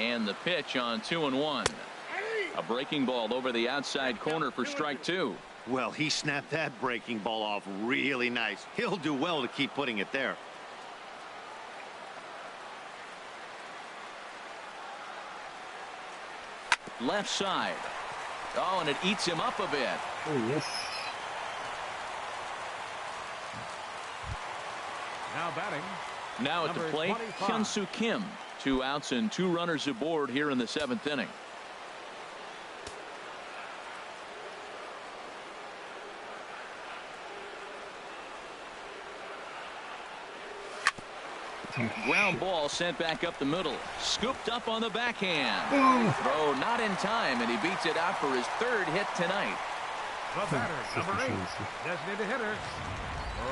And the pitch on 2-1. A breaking ball over the outside corner for strike two. Well, he snapped that breaking ball off really nice. He'll do well to keep putting it there. Left side. Oh, and it eats him up a bit. Oh, yes. Now batting. Now at the plate, Hyun-Soo Kim. 2 outs and 2 runners aboard here in the 7th inning. Ground ball sent back up the middle. Scooped up on the backhand. Throw not in time, and he beats it out for his 3rd hit tonight. The batter, number 8, designated hitter.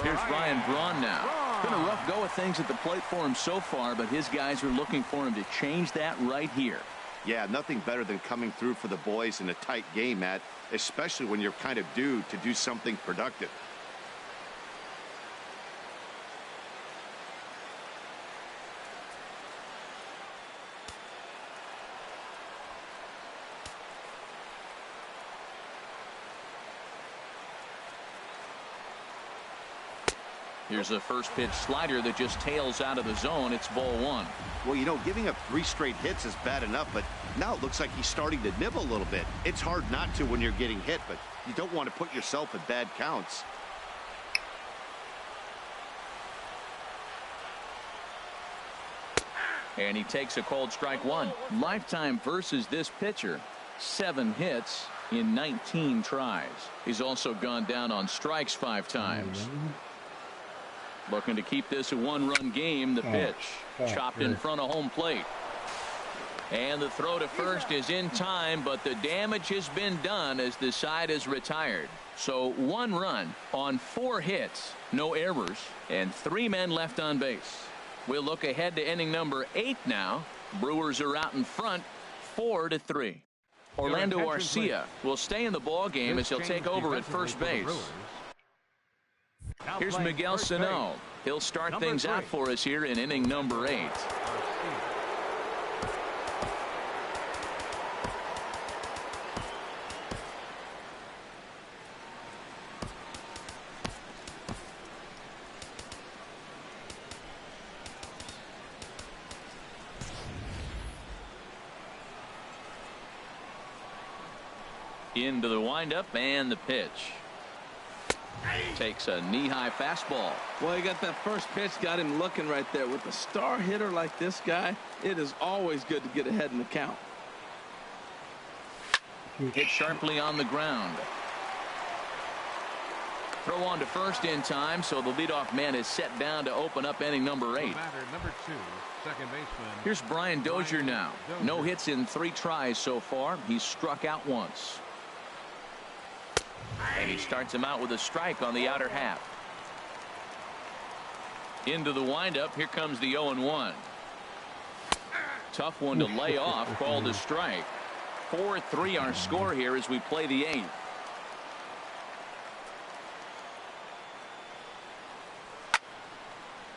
Here's Ryan Braun now. Been a rough go of things at the plate for him so far, but his guys are looking for him to change that right here. Yeah, nothing better than coming through for the boys in a tight game, Matt, especially when you're kind of due to do something productive. Here's a first pitch slider that just tails out of the zone. It's ball 1. Well, you know, giving up 3 straight hits is bad enough, but now it looks like he's starting to nibble a little bit. It's hard not to when you're getting hit, but you don't want to put yourself in bad counts. And he takes a called strike 1. Lifetime versus this pitcher. 7 hits in 19 tries. He's also gone down on strikes 5 times. Looking to keep this a 1-run game. The pitch chopped in front of home plate. And the throw to first is in time, but the damage has been done as the side is retired. So 1 run on 4 hits, no errors, and 3 men left on base. We'll look ahead to inning number 8 now. Brewers are out in front 4-3. Orlando Arcia will stay in the ball game as he'll take over at first base. Here's Miguel Sano. He'll start things out for us here in inning number 8. Into the windup and the pitch. Takes a knee-high fastball. Well, he got that first pitch, got him looking right there. With a star hitter like this guy, it is always good to get ahead in the count. Hit sharply on the ground. Throw on to first in time, so the leadoff man is set down to open up inning number 8. Number 2, second baseman. Here's Brian Dozier now. No hits in 3 tries so far. He's struck out once. And he starts him out with a strike on the outer half. Into the windup. Here comes the 0-1. Tough one to lay off. Called a strike. 4-3 our score here as we play the 8th.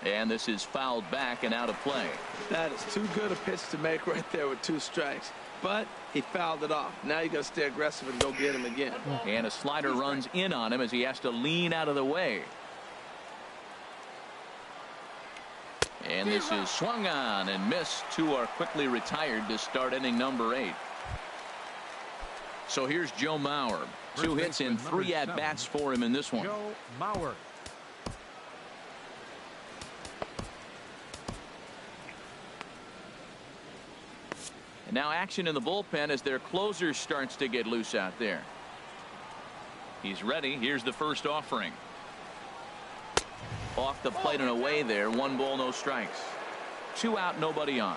And this is fouled back and out of play. That is too good a pitch to make right there with 2 strikes. But he fouled it off. Now you got to stay aggressive and go get him again. And a slider runs in on him as he has to lean out of the way. And this is swung on and missed. 2 are quickly retired to start inning number 8. So here's Joe Mauer. 2 hits and 3 at-bats for him in this one. Joe Mauer. And now action in the bullpen as their closer starts to get loose out there. He's ready. Here's the first offering. Off the plate and away there. 1 ball, no strikes. 2 out, nobody on.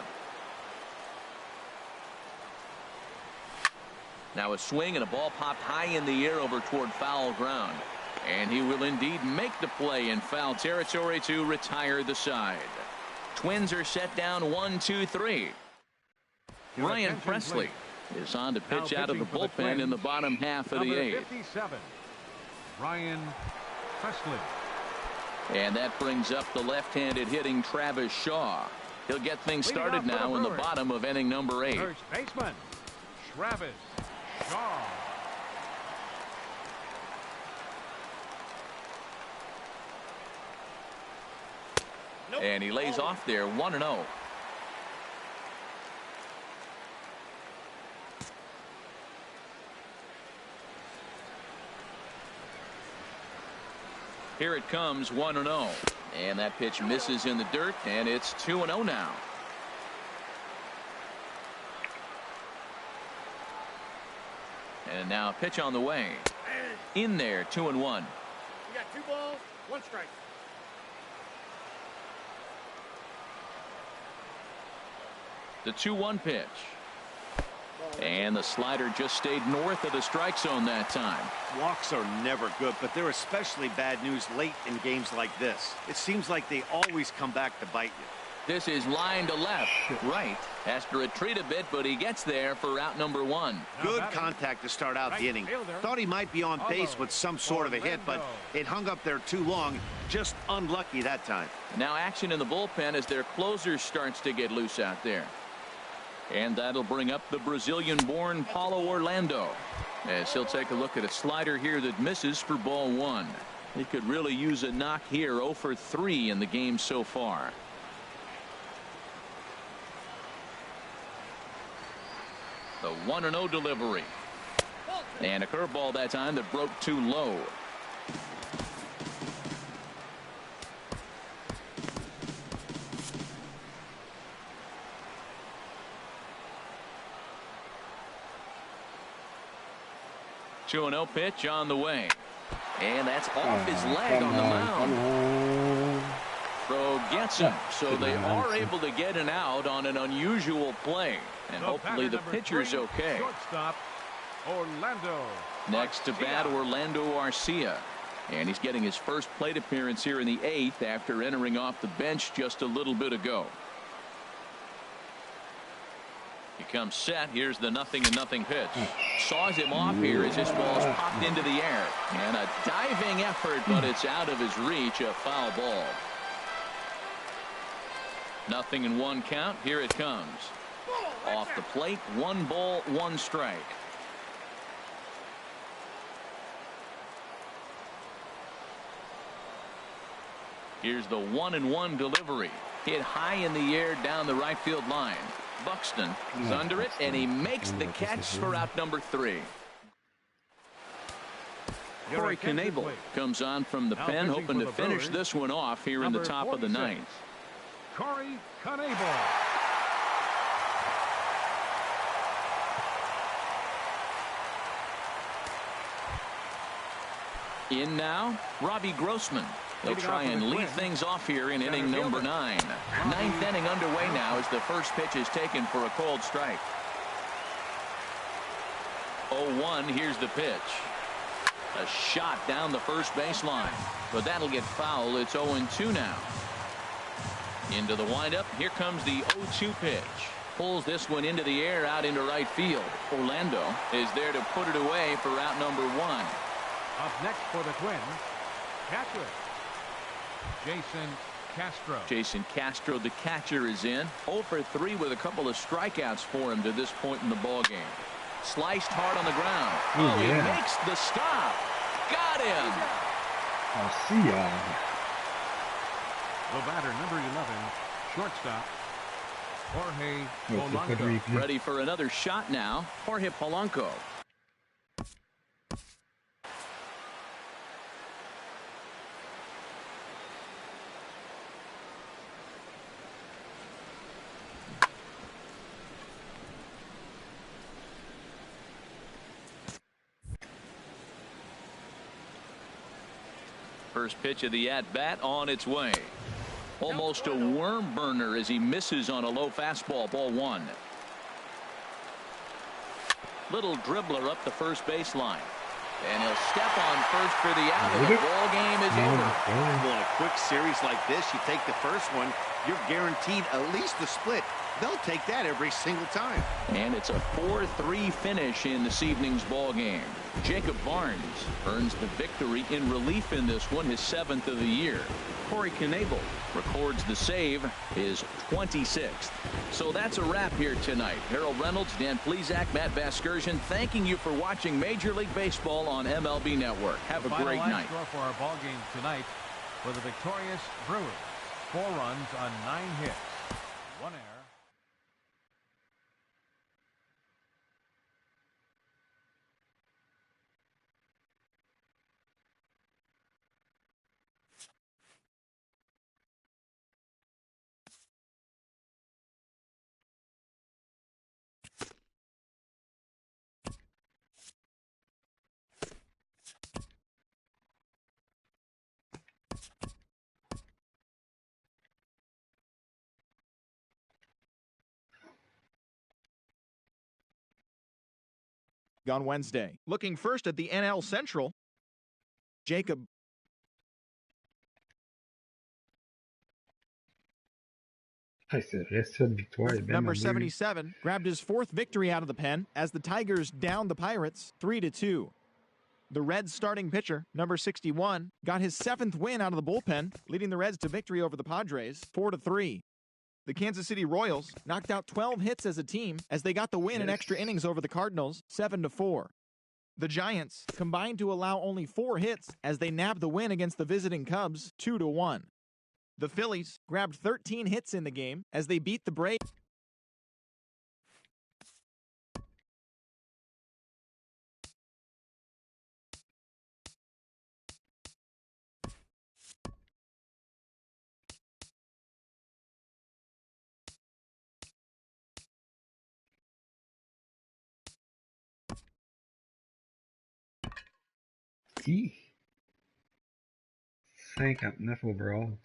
Now a swing and a ball popped high in the air over toward foul ground. And he will indeed make the play in foul territory to retire the side. Twins are set down 1-2-3. Ryan Presley is on to pitch out of the bullpen in the bottom half of the 8th. 57, Ryan Presley. And that brings up the left-handed hitting Travis Shaw. He'll get things started now in the bottom of inning number 8. First baseman, Travis Shaw. And he lays off there 1-0. Here it comes 1-0. And that pitch misses in the dirt, and it's 2-0 now. And now a pitch on the way. In there, 2-1. You got 2 balls, 1 strike. The 2-1 pitch. And the slider just stayed north of the strike zone that time. Walks are never good, but they're especially bad news late in games like this. It seems like they always come back to bite you. This is line to left. Right. Has to retreat a bit, but he gets there for out number 1. Good contact to start out the inning. Thought he might be on base with some sort of a hit, but it hung up there too long. Just unlucky that time. Now action in the bullpen as their closer starts to get loose out there. And that'll bring up the Brazilian-born Paulo Orlando, as he'll take a look at a slider here that misses for ball 1. He could really use a knock here. 0 for 3 in the game so far. The 1-0 delivery. And a curveball that time that broke too low. Two and 0 pitch on the way. And that's off his leg on the mound. Throw gets him. So they are able to get an out on an unusual play. And hopefully the pitcher's okay. Shortstop, Orlando. Next to bat, Orlando Arcia. And he's getting his first plate appearance here in the 8th after entering off the bench just a little bit ago. He comes set. Here's the 0-0 pitch. Saws him off here as this ball's popped into the air. And a diving effort, but it's out of his reach. A foul ball. 0-1 count. Here it comes. Off the plate. 1 ball, 1 strike. Here's the 1-1 delivery. Hit high in the air down the right field line. Buxton is under it, and he makes the catch for out number 3. Corey Knebel comes on from the pen, hoping to finish this one off here in the top of the 9th. Corey Knebel. In now, Robbie Grossman. They'll try and lead things off here in inning number 9. 9th inning underway now as the first pitch is taken for a called strike. 0-1. Here's the pitch. A shot down the first baseline, but that'll get foul. It's 0-2 now. Into the windup. Here comes the 0-2 pitch. Pulls this one into the air out into right field. Orlando is there to put it away for out number 1. Up next for the Twins, catcher Jason Castro. Jason Castro, the catcher, is in. 0 for 3 with a couple of strikeouts for him to this point in the ball game. Sliced hard on the ground. He makes the stop. Got him. I'll see ya. The batter, number 11, shortstop Jorge Polanco. Ready for another shot now. Jorge Polanco. First pitch of the at-bat on its way. Almost a worm burner as he misses on a low fastball. Ball 1. Little dribbler up the first baseline. And he'll step on first for the out, and the ball game is over. Well, in a quick series like this, you take the first one, you're guaranteed at least the split. they'll take that every single time. And it's a 4-3 finish in this evening's ball game. Jacob Barnes earns the victory in relief in this one, his 7th of the year. Corey Knebel records the save, his 26th. So that's a wrap here tonight. Harold Reynolds, Dan Plesac, Matt Vasgersian, thanking you for watching Major League Baseball on MLB Network. Have a great night. Score for our ball game tonight for the victorious Brewers. 4 runs on 9 hits. 1 error. On Wednesday. Looking first at the NL Central, Jacob number 77 grabbed his 4th victory out of the pen as the Tigers downed the Pirates 3-2. The Reds starting pitcher, number 61, got his 7th win out of the bullpen, leading the Reds to victory over the Padres 4-3. The Kansas City Royals knocked out 12 hits as a team as they got the win in extra innings over the Cardinals 7-4. The Giants combined to allow only 4 hits as they nabbed the win against the visiting Cubs 2-1. The Phillies grabbed 13 hits in the game as they beat the Braves. Si. 59 overall.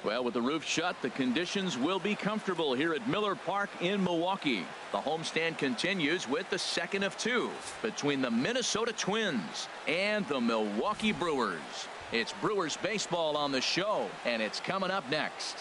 Well, with the roof shut, the conditions will be comfortable here at Miller Park in Milwaukee. The homestand continues with the second of 2 between the Minnesota Twins and the Milwaukee Brewers. It's Brewers baseball on the show, and it's coming up next.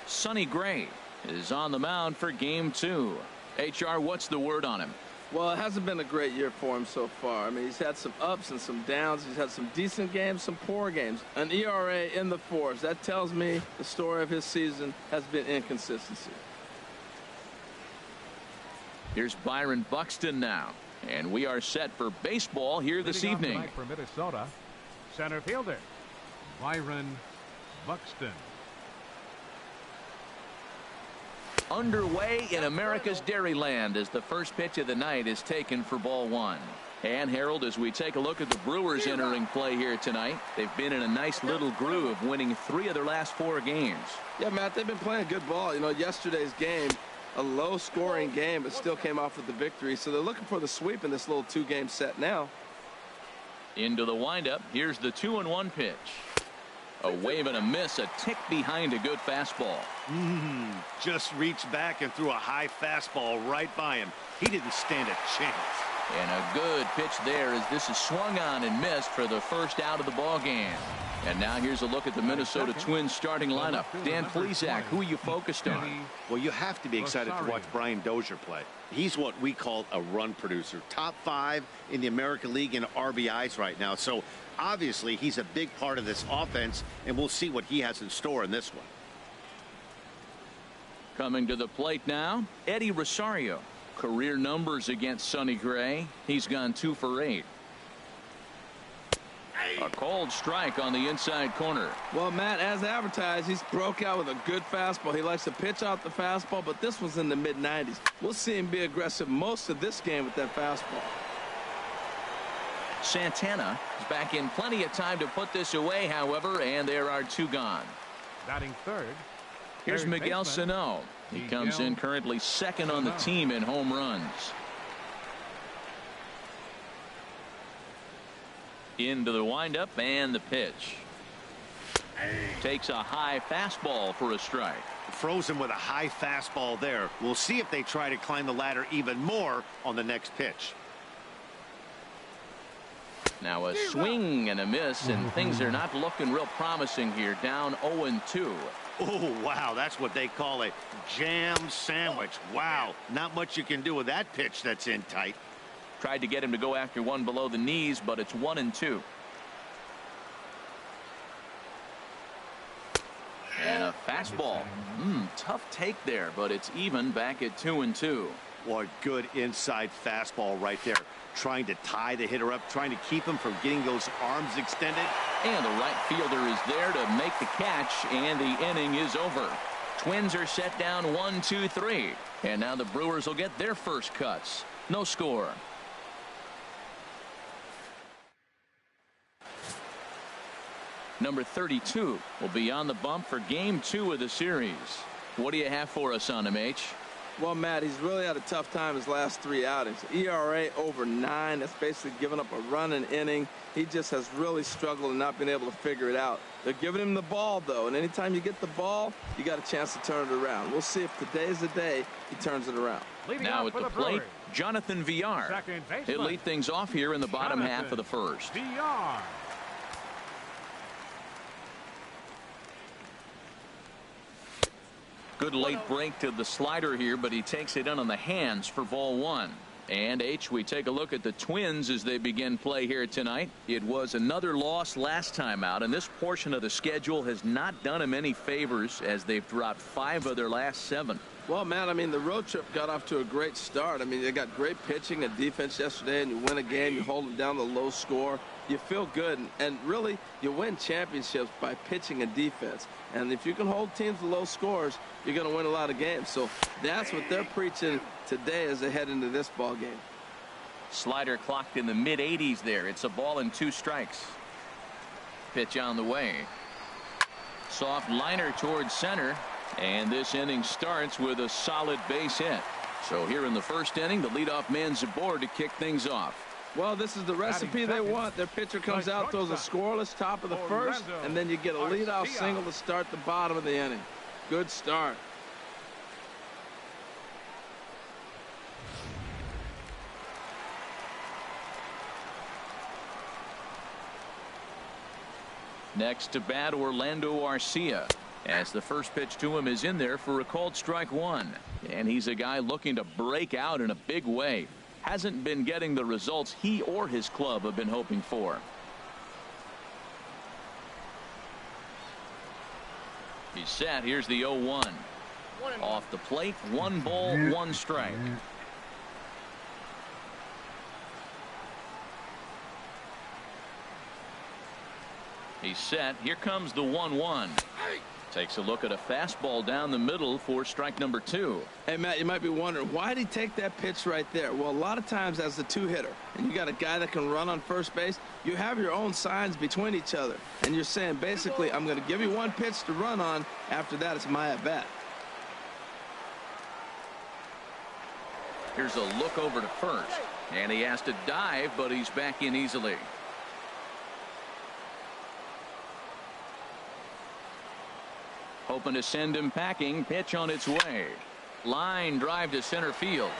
Sonny Gray is on the mound for game 2. HR, what's the word on him? Well, it hasn't been a great year for him so far. I mean, he's had some ups and some downs. He's had some decent games, some poor games. An ERA in the 4s. That tells me the story of his season has been inconsistency. Here's Byron Buxton now. And we are set for baseball here this evening. For Minnesota, center fielder Byron Buxton. Underway in America's Dairyland as the first pitch of the night is taken for ball one. And Harold, as we take a look at the Brewers entering play here tonight, they've been in a nice little groove, winning 3 of their last 4 games. Yeah, Matt, they've been playing good ball. You know, yesterday's game, a low-scoring game, but still came off with the victory. So they're looking for the sweep in this little 2-game set now. Into the windup. Here's the 2-1 pitch. A wave and a miss, a tick behind a good fastball. Just reached back and threw a high fastball right by him. He didn't stand a chance. And a good pitch there as this is swung on and missed for the first out of the ball game. And now here's a look at the Minnesota Twins starting lineup. Dan Plesac, who are you focused on? Well, you have to be excited to watch Brian Dozier play. He's what we call a run producer. Top 5 in the American League in RBIs right now. So obviously he's a big part of this offense, and we'll see what he has in store in this one. Coming to the plate now, Eddie Rosario. Career numbers against Sonny Gray. He's gone 2 for 8. A cold strike on the inside corner. Well, Matt, as advertised, he's broke out with a good fastball. He likes to pitch out the fastball, but this was in the mid-90s. We'll see him be aggressive most of this game with that fastball. Santana is back in plenty of time to put this away, however, and there are 2 gone. Batting third. Here's Miguel Sano. He comes in currently second on the team in home runs. Into the windup and the pitch. Takes a high fastball for a strike. Frozen with a high fastball there. We'll see if they try to climb the ladder even more on the next pitch. Now a swing and a miss, and things are not looking real promising here. Down 0-2. Oh, wow, that's what they call a jam sandwich. Wow, not much you can do with that pitch that's in tight. Tried to get him to go after one below the knees, but it's 1-2. And a fastball. Tough take there, but it's even back at 2-2. What good inside fastball right there. Trying to tie the hitter up, trying to keep him from getting those arms extended. And the right fielder is there to make the catch, and the inning is over. Twins are set down 1-2-3. And now the Brewers will get their first cuts. No score. Number 32 will be on the bump for game 2 of the series. What do you have for us on him, H? Well, Matt, he's really had a tough time his last 3 outings. ERA over 9. That's basically giving up a run an inning. He just has really struggled and not been able to figure it out. They're giving him the ball, though, and anytime you get the ball, you got a chance to turn it around. We'll see if today's the day he turns it around. Now at the plate, Jonathan Villar. He'll lead things off here in the bottom half of the first. Villar. Good late break to the slider here, but he takes it in on the hands for ball 1. And H, we take a look at the Twins as they begin play here tonight. It was another loss last time out, and this portion of the schedule has not done them any favors as they've dropped 5 of their last 7. Well, Matt, I mean, the road trip got off to a great start. I mean, they got great pitching and defense yesterday, and you win a game, you hold them down to a low score. You feel good, and really, you win championships by pitching and defense. And if you can hold teams to low scores, you're going to win a lot of games. So that's what they're preaching today as they head into this ball game. Slider clocked in the mid-80s there. It's a ball and 2 strikes. Pitch on the way. Soft liner towards center. And this inning starts with a solid base hit. So here in the first inning, the leadoff man's aboard to kick things off. Well, this is the recipe they want. Their pitcher comes out, throws a scoreless top of the first, and then you get a leadoff single to start the bottom of the inning. Good start. Next to bat, Orlando Arcia, as the first pitch to him is in there for a called strike 1. And he's a guy looking to break out in a big way. Hasn't been getting the results he or his club have been hoping for. He's set. Here's the 0-1. Off the plate, 1 ball, 1 strike. He's set. Here comes the 1-1. Takes a look at a fastball down the middle for strike number 2. Hey, Matt, you might be wondering, why did he take that pitch right there? Well, a lot of times as the two-hitter, and you got a guy that can run on first base, you have your own signs between each other. And you're saying, basically, I'm going to give you one pitch to run on. After that, it's my at-bat. Here's a look over to first. And he has to dive, but he's back in easily. Hoping to send him packing. Pitch on its way. Line drive to center field.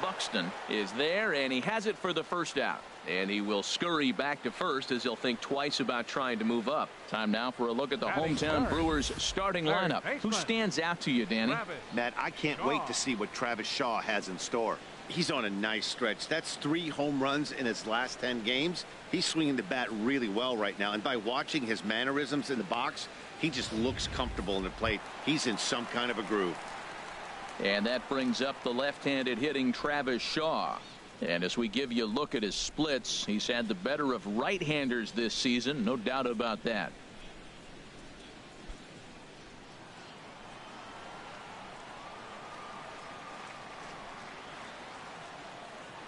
Buxton is there, and he has it for the first out. And he will scurry back to first as he'll think twice about trying to move up. Time now for a look at the hometown Brewers starting lineup. Who stands out to you, Danny? Matt, I can't wait to see what Travis Shaw has in store. He's on a nice stretch. That's 3 home runs in his last 10 games. He's swinging the bat really well right now. And by watching his mannerisms in the box, he just looks comfortable in the plate. He's in some kind of a groove. And that brings up the left-handed hitting Travis Shaw. And as we give you a look at his splits, he's had the better of right-handers this season. No doubt about that.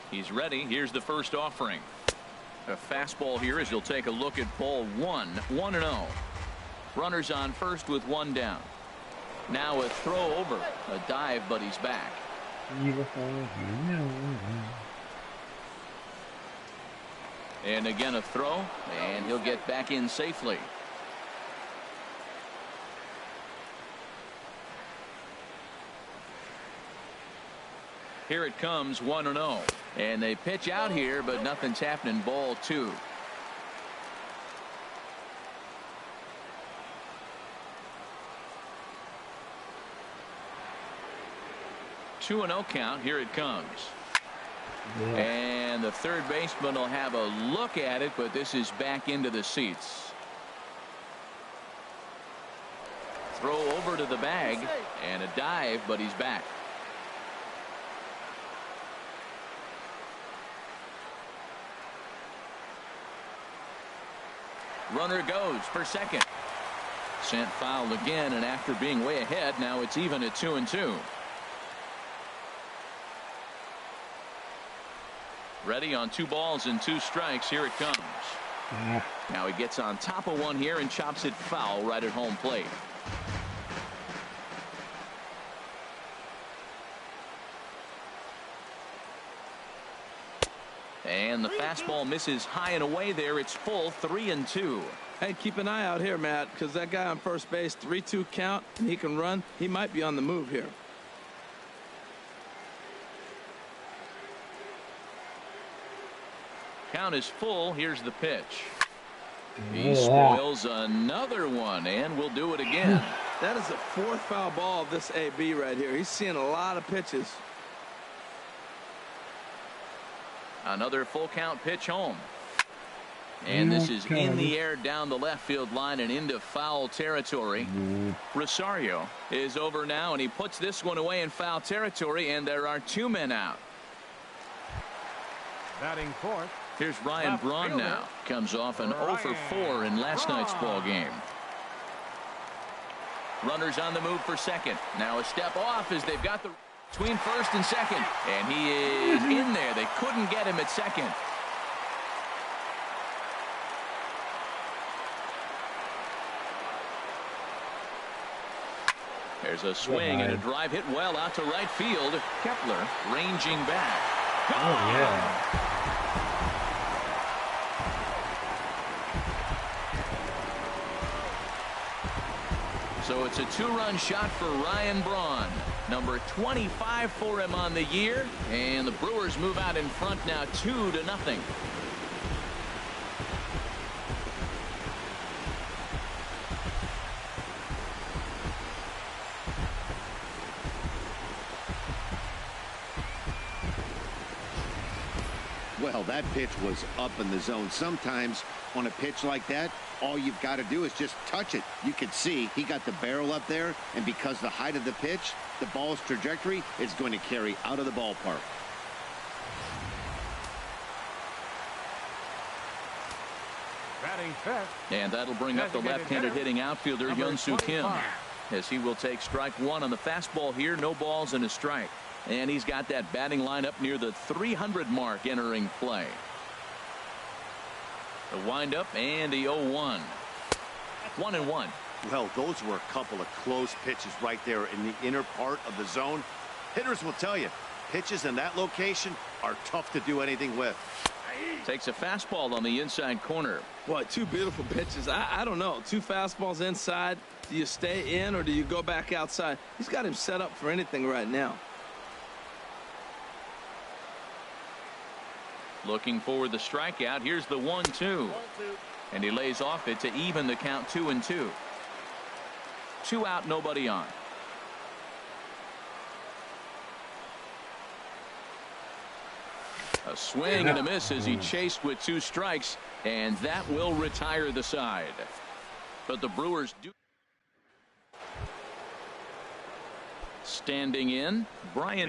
He's ready. Here's the first offering. A fastball here as he'll take a look at ball 1. 1-0. Runners on first with 1 down. Now a throw over. A dive, but he's back. And again a throw, and he'll get back in safely. Here it comes, 1-0. And they pitch out here, but nothing's happening. Ball 2. Two and 0 count. Here it comes. Yeah. And the third baseman will have a look at it, but this is back into the seats. Throw over to the bag and a dive, but he's back. Runner goes for second. Sent foul again, and after being way ahead, now it's even at 2-2. Ready on 2 balls and 2 strikes. Here it comes. Now he gets on top of one here and chops it foul right at home plate. And the fastball misses high and away there. It's full, 3-2. Hey, keep an eye out here, Matt, because that guy on first base, 3-2 count, and he can run. He might be on the move here. Count is full. Here's the pitch. He spoils another one, and we'll do it again. That is the 4th foul ball of this AB right here. He's seeing a lot of pitches. Another full count pitch home. And this is in the air down the left field line and into foul territory. Rosario is over now, and he puts this one away in foul territory, and there are 2 men out. Batting fourth. Here's Ryan Braun now. Comes off an 0 for 4 in last night's ball game. Runners on the move for second. Now a step off as they've got the between first and second. And he is in there. They couldn't get him at second. There's a swing and a drive hit well out to right field. Kepler ranging back. Oh, yeah. So it's a 2-run shot for Ryan Braun. Number 25 for him on the year. And the Brewers move out in front now 2-0. Well, that pitch was up in the zone. Sometimes on a pitch like that, all you've got to do is just touch it. You can see he got the barrel up there, and because the height of the pitch, the ball's trajectory is going to carry out of the ballpark. Batting fifth. And that'll bring up the left-handed hitting outfielder Hyun-Soo Kim, as he will take strike one on the fastball here. No balls and a strike. And he's got that batting lineup near the 300 mark entering play. The windup and the 0-1. 1-1. Well, those were a couple of close pitches right there in the inner part of the zone. Hitters will tell you, pitches in that location are tough to do anything with. Takes a fastball on the inside corner. Boy, two beautiful pitches. I don't know. Two fastballs inside. Do you stay in or do you go back outside? He's got him set up for anything right now. Looking for the strikeout. Here's the 1-2. And he lays off it to even the count 2-2. 2 out, nobody on. A swing and a miss as he chased with 2 strikes, and that will retire the side. But the Brewers do. Standing in, Brian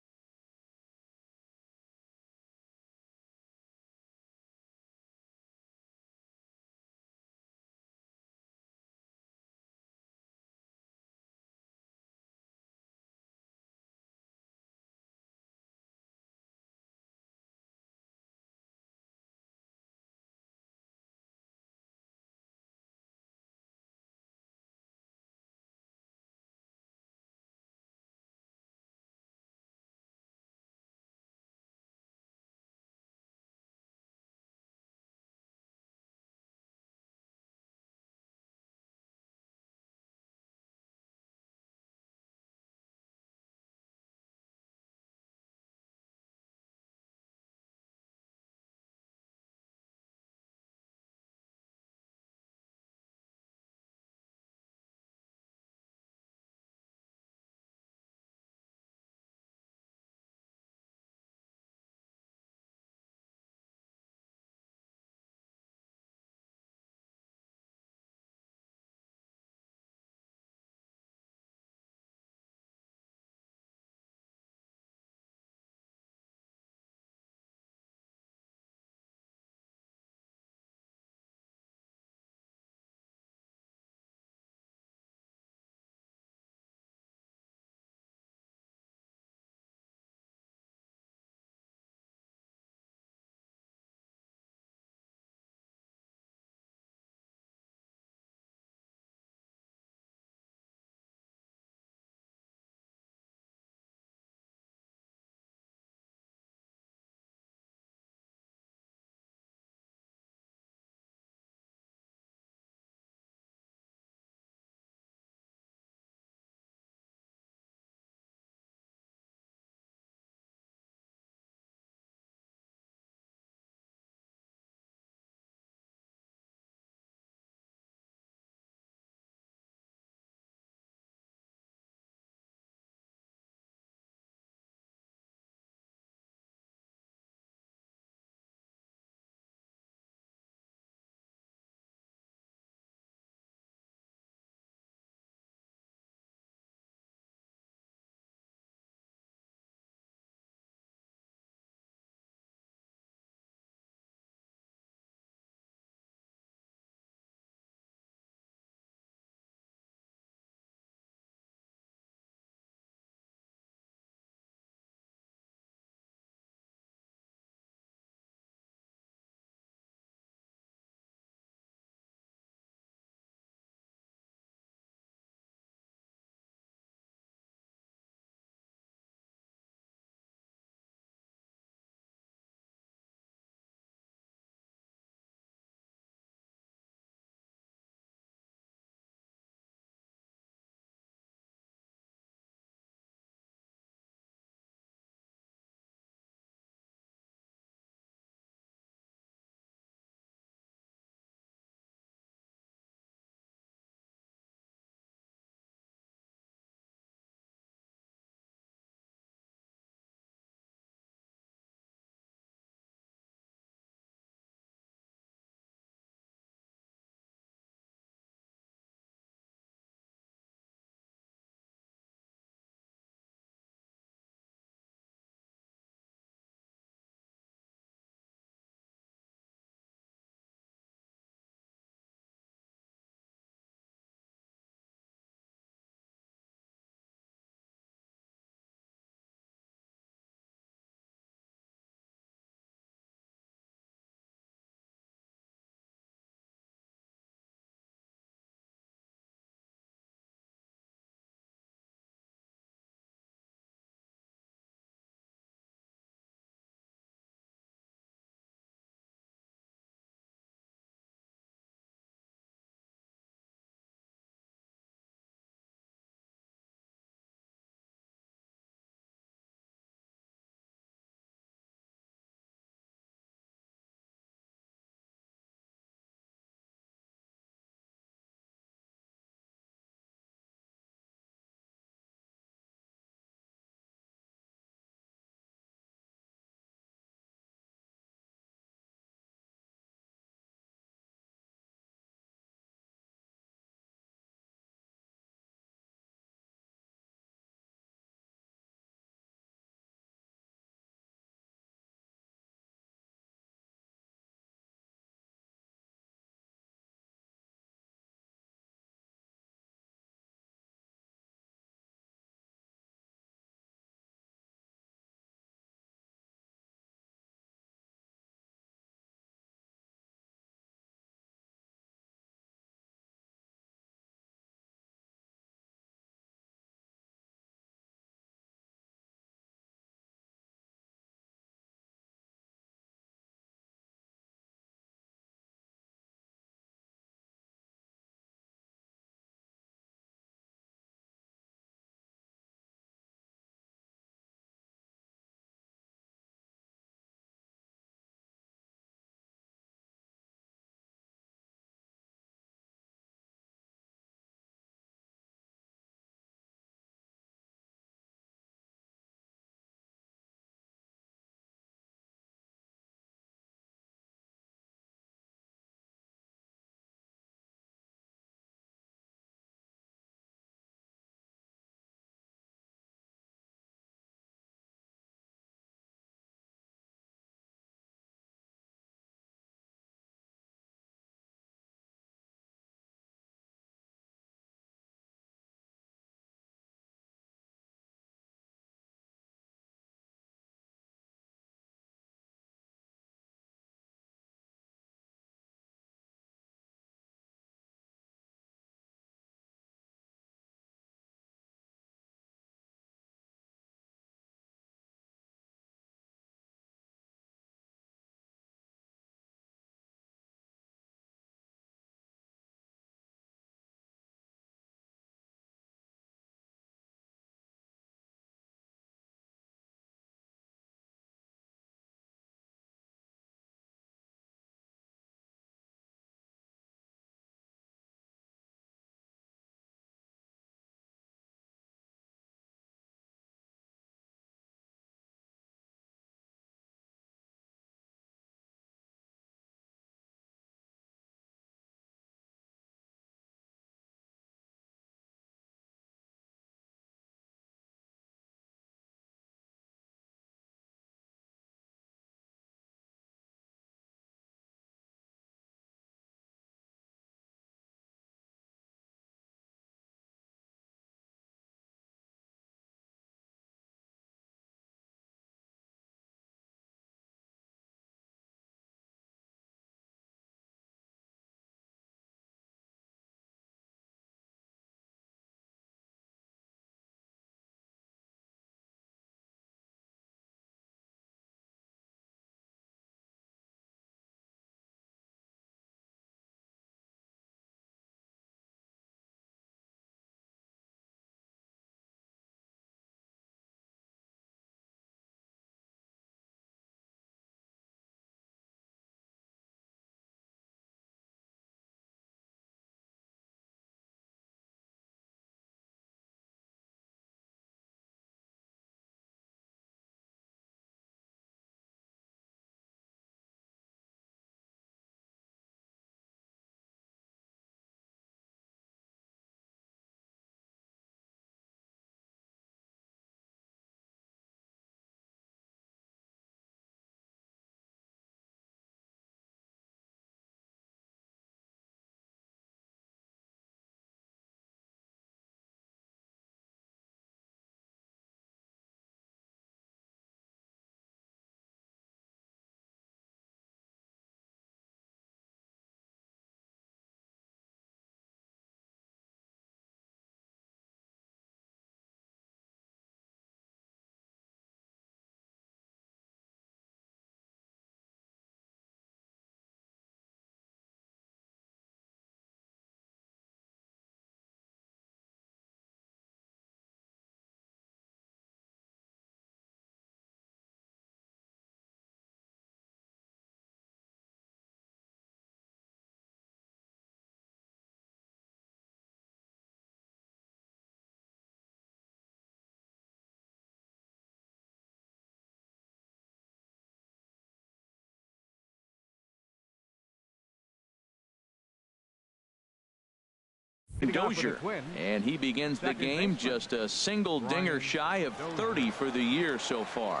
Dozier, and he begins the game just a single dinger shy of 30 for the year so far.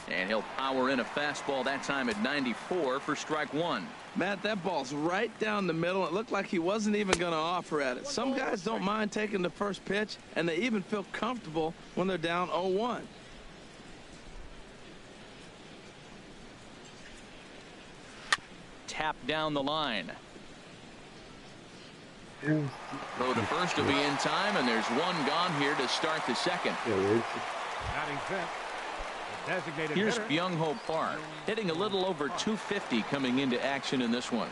And he'll power in a fastball that time at 94 for strike one. Matt, that ball's right down the middle. It looked like he wasn't even going to offer at it. Some guys don't mind taking the first pitch, and they even feel comfortable when they're down 0-1. Tap down the line. Throw to first will be in time, and there's one gone here to start the second. Here's Byung-ho Park, hitting a little over 250 coming into action in this one.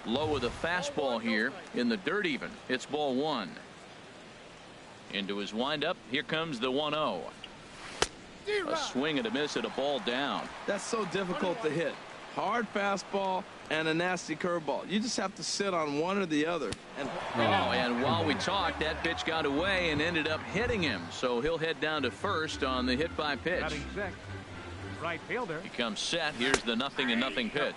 Low with a fastball here in the dirt even. It's ball one. Into his windup. Here comes the 1-0. A swing and a miss at a ball down. That's so difficult to hit. Hard fastball and a nasty curveball. You just have to sit on one or the other. And while we talked, that pitch got away and ended up hitting him. So he'll head down to first on the hit by pitch. Right fielder. He comes set. Here's the 0-0 pitch.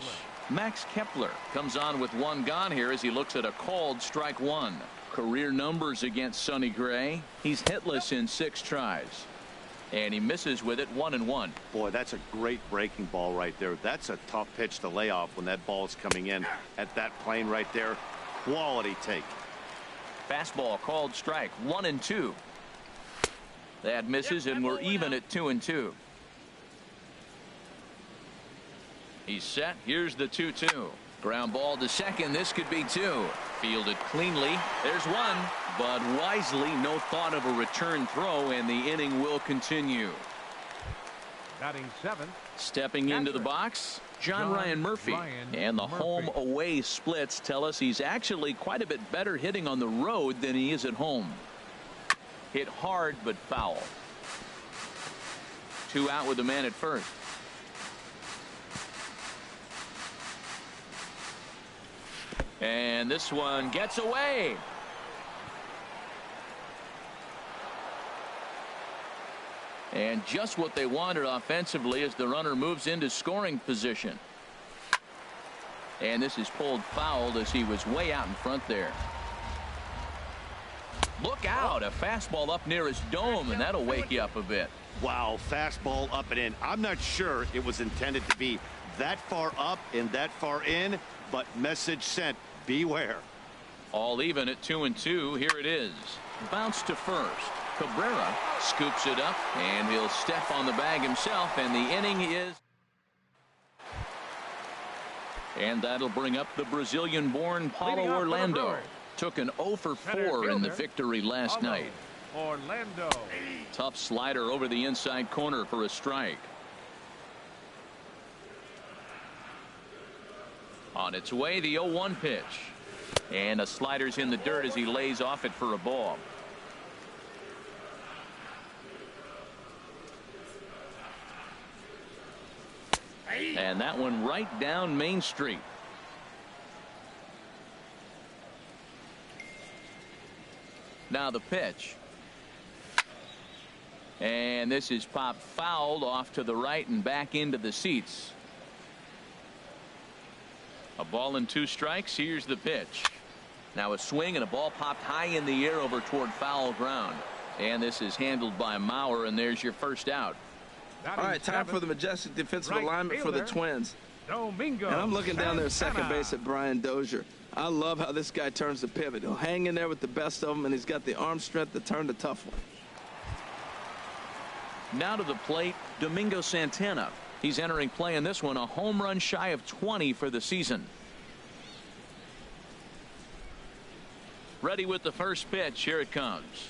Max Kepler comes on with one gone here as he looks at a called strike one. Career numbers against Sonny Gray. He's hitless in 6 tries. And he misses with it 1-1. Boy, that's a great breaking ball right there. That's a tough pitch to lay off when that ball is coming in at that plane right there. Quality take. Fastball called strike 1-2. That misses, and we're even at 2-2. He's set. Here's the 2-2. Ground ball to second. This could be 2. Fielded cleanly. There's one, but wisely, no thought of a return throw, and the inning will continue. Batting 7th. Stepping into the box, John Ryan Murphy. And the home away splits tell us he's actually quite a bit better hitting on the road than he is at home. Hit hard but foul. 2 out with the man at first. And this one gets away. And just what they wanted offensively as the runner moves into scoring position. And this is pulled foul as he was way out in front there. Look out, a fastball up near his dome, and that'll wake you up a bit. Wow, fastball up and in. I'm not sure it was intended to be that far up and that far in, but message sent. Beware. All even at 2-2. Here it is. Bounce to first. Cabrera scoops it up, and he'll step on the bag himself, and the inning is. And that'll bring up the Brazilian-born Paulo Orlando. Took an 0 for 4 in the victory last night. Orlando. Tough slider over the inside corner for a strike. On its way, the 0-1 pitch. And a slider's in the dirt as he lays off it for a ball. And that one right down Main Street. Now the pitch. And this is popped fouled off to the right and back into the seats. A ball and 2 strikes. Here's the pitch. Now a swing and a ball popped high in the air over toward foul ground. And this is handled by Mauer, and there's your first out. All right, time for the majestic defensive alignment for the Twins. Domingo. And I'm looking down there at second base at Brian Dozier. I love how this guy turns the pivot. He'll hang in there with the best of them, and he's got the arm strength to turn the tough one. Now to the plate, Domingo Santana. He's entering play in this one, a home run shy of 20 for the season. Ready with the first pitch. Here it comes.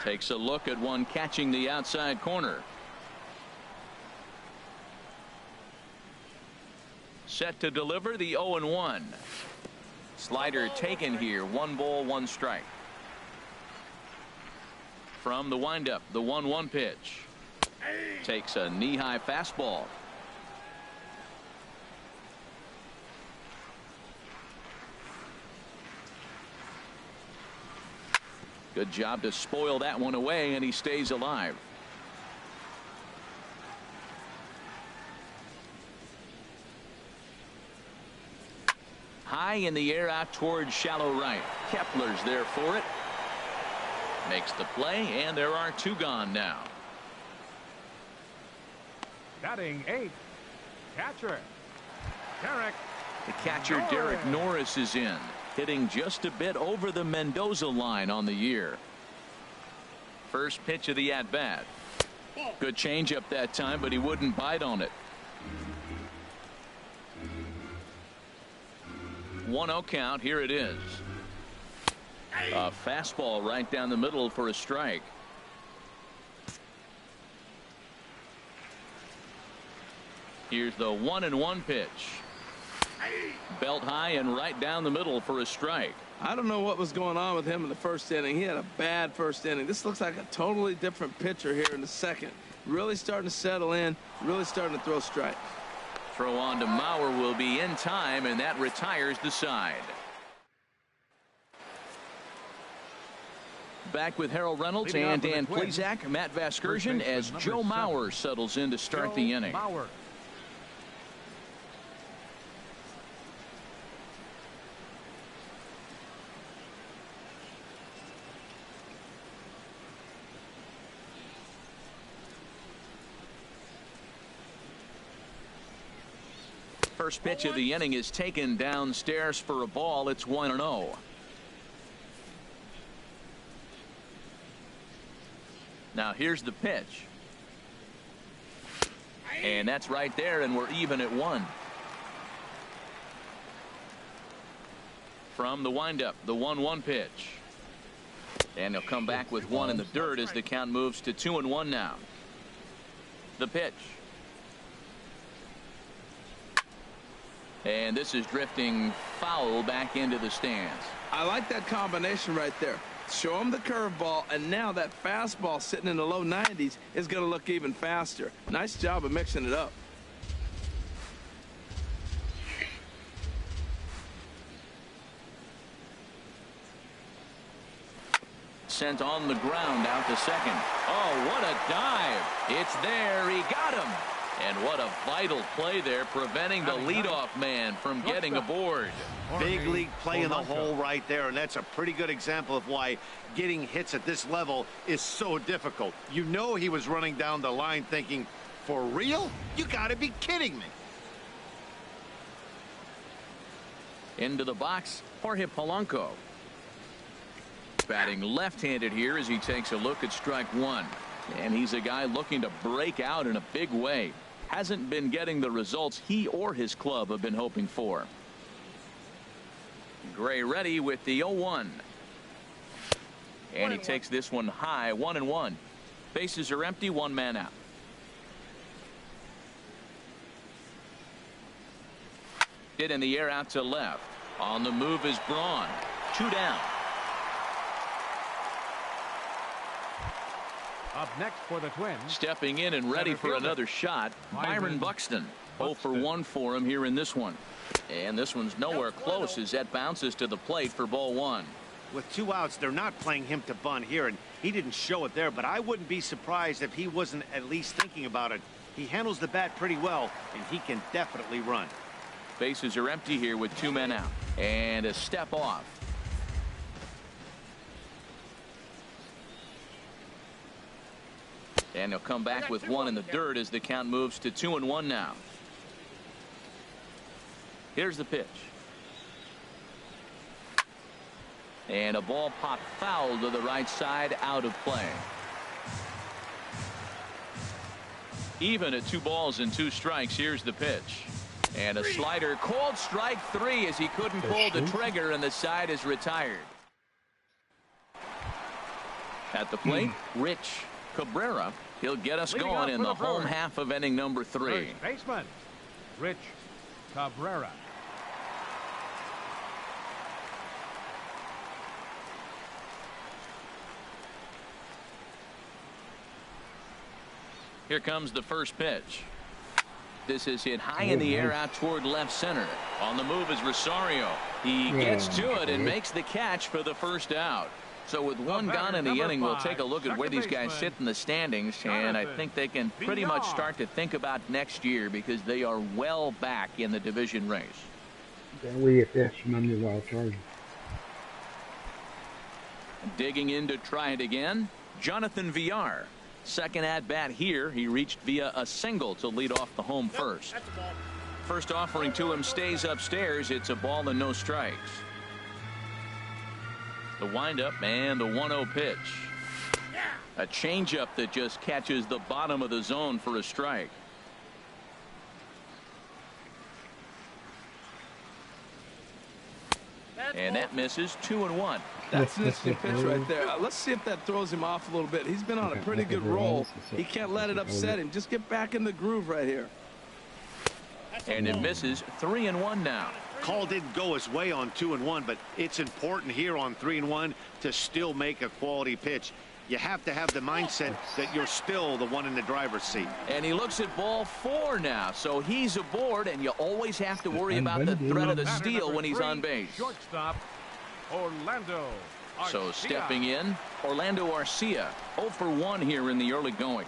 Takes a look at one catching the outside corner. Set to deliver the 0-1. Slider taken here. 1 ball, 1 strike. From the windup, the 1-1 pitch. Takes a knee-high fastball. Good job to spoil that one away, and he stays alive. High in the air out towards shallow right. Kepler's there for it. Makes the play, and there are 2 gone now. Batting 8th, catcher, Derek. The catcher, Derek Norris, is in, hitting just a bit over the Mendoza line on the year. First pitch of the at-bat. Good changeup that time, but he wouldn't bite on it. 1-0 count. Here it is. A fastball right down the middle for a strike. Here's the 1-1 pitch. Belt high and right down the middle for a strike. I don't know what was going on with him in the first inning. He had a bad first inning. This looks like a totally different pitcher here in the second. Really starting to settle in, really starting to throw strikes. Throw on to Mauer will be in time, and that retires the side. Back with Harold Reynolds and Dan Plesac, Matt Vasgersian as Joe Mauer settles in to start the inning. Mauer. First pitch of the inning is taken downstairs for a ball. It's 1-0. Now here's the pitch. And that's right there, and we're even at 1. From the windup, the 1-1 pitch. And he'll come back with 1 in the dirt as the count moves to 2-1 now. The pitch. And this is drifting foul back into the stands. I like that combination right there. Show him the curveball, and now that fastball sitting in the low 90s is going to look even faster. Nice job of mixing it up. Sent on the ground out to second. Oh, what a dive. It's there. He got him. And what a vital play there, preventing the leadoff man from getting aboard. Big league play in the hole right there, and that's a pretty good example of why getting hits at this level is so difficult. You know he was running down the line thinking, for real? You got to be kidding me. Into the box, Jorge Polanco. Batting left-handed here as he takes a look at strike 1. And he's a guy looking to break out in a big way. Hasn't been getting the results he or his club have been hoping for. Gray ready with the 0-1. And he takes this one high, 1-1. Bases are empty, 1 man out. Hit in the air out to left. On the move is Braun. 2 down. Up next for the Twins. Stepping in and ready for another shot, Byron Buxton. 0 for 1 for him here in this one. And this one's nowhere close as that bounces to the plate for ball 1. With 2 outs, they're not playing him to bunt here, and he didn't show it there, but I wouldn't be surprised if he wasn't at least thinking about it. He handles the bat pretty well, and he can definitely run. Bases are empty here with 2 men out. And a step off. And he'll come back with 1 in the dirt as the count moves to 2-1 now. Here's the pitch. And a ball popped foul to the right side, out of play. Even at 2 balls and 2 strikes. Here's the pitch. And a slider called strike 3 as he couldn't pull the trigger, and the side is retired. At the plate, Rich Cabrera. He'll get us going in the home half of inning number 3. First baseman, Rich Cabrera. Here comes the first pitch. This is hit high in the air out toward left center. On the move is Rosario. He gets to it and makes the catch for the first out. So with 1 gone in the inning, we'll take a look at where these guys sit in the standings, and I think they can pretty much start to think about next year because they are well back in the division race. Then we get this from the wild card. Digging in to try it again, Jonathan Villar. Second at bat here. He reached via a single to lead off the home first. First offering to him stays upstairs. It's a ball and no strikes. The windup and the 1-0 pitch. A changeup that just catches the bottom of the zone for a strike. And that misses 2-1. That's an interesting pitch right there. Let's see if that throws him off a little bit. He's been on a pretty good roll. He can't let it upset him. Just get back in the groove right here. And it misses 3-1 now. Call didn't go his way on 2-1, but it's important here on 3-1 to still make a quality pitch. You have to have the mindset that you're still the one in the driver's seat. And he looks at ball 4 now, so he's aboard, and you always have to worry about the threat of the steal when he's on base. Shortstop, Orlando Arcia. So stepping in, Orlando Arcia, 0 for 1 here in the early going.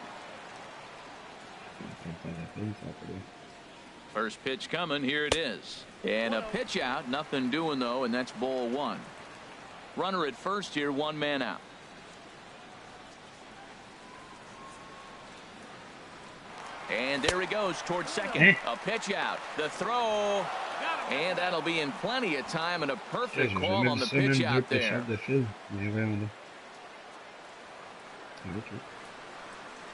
First pitch coming, here it is. And a pitch out, nothing doing though, and that's ball 1. Runner at first here, 1 man out. And there he goes towards second. A pitch out. The throw. And that'll be in plenty of time and a perfect call on the pitch out there.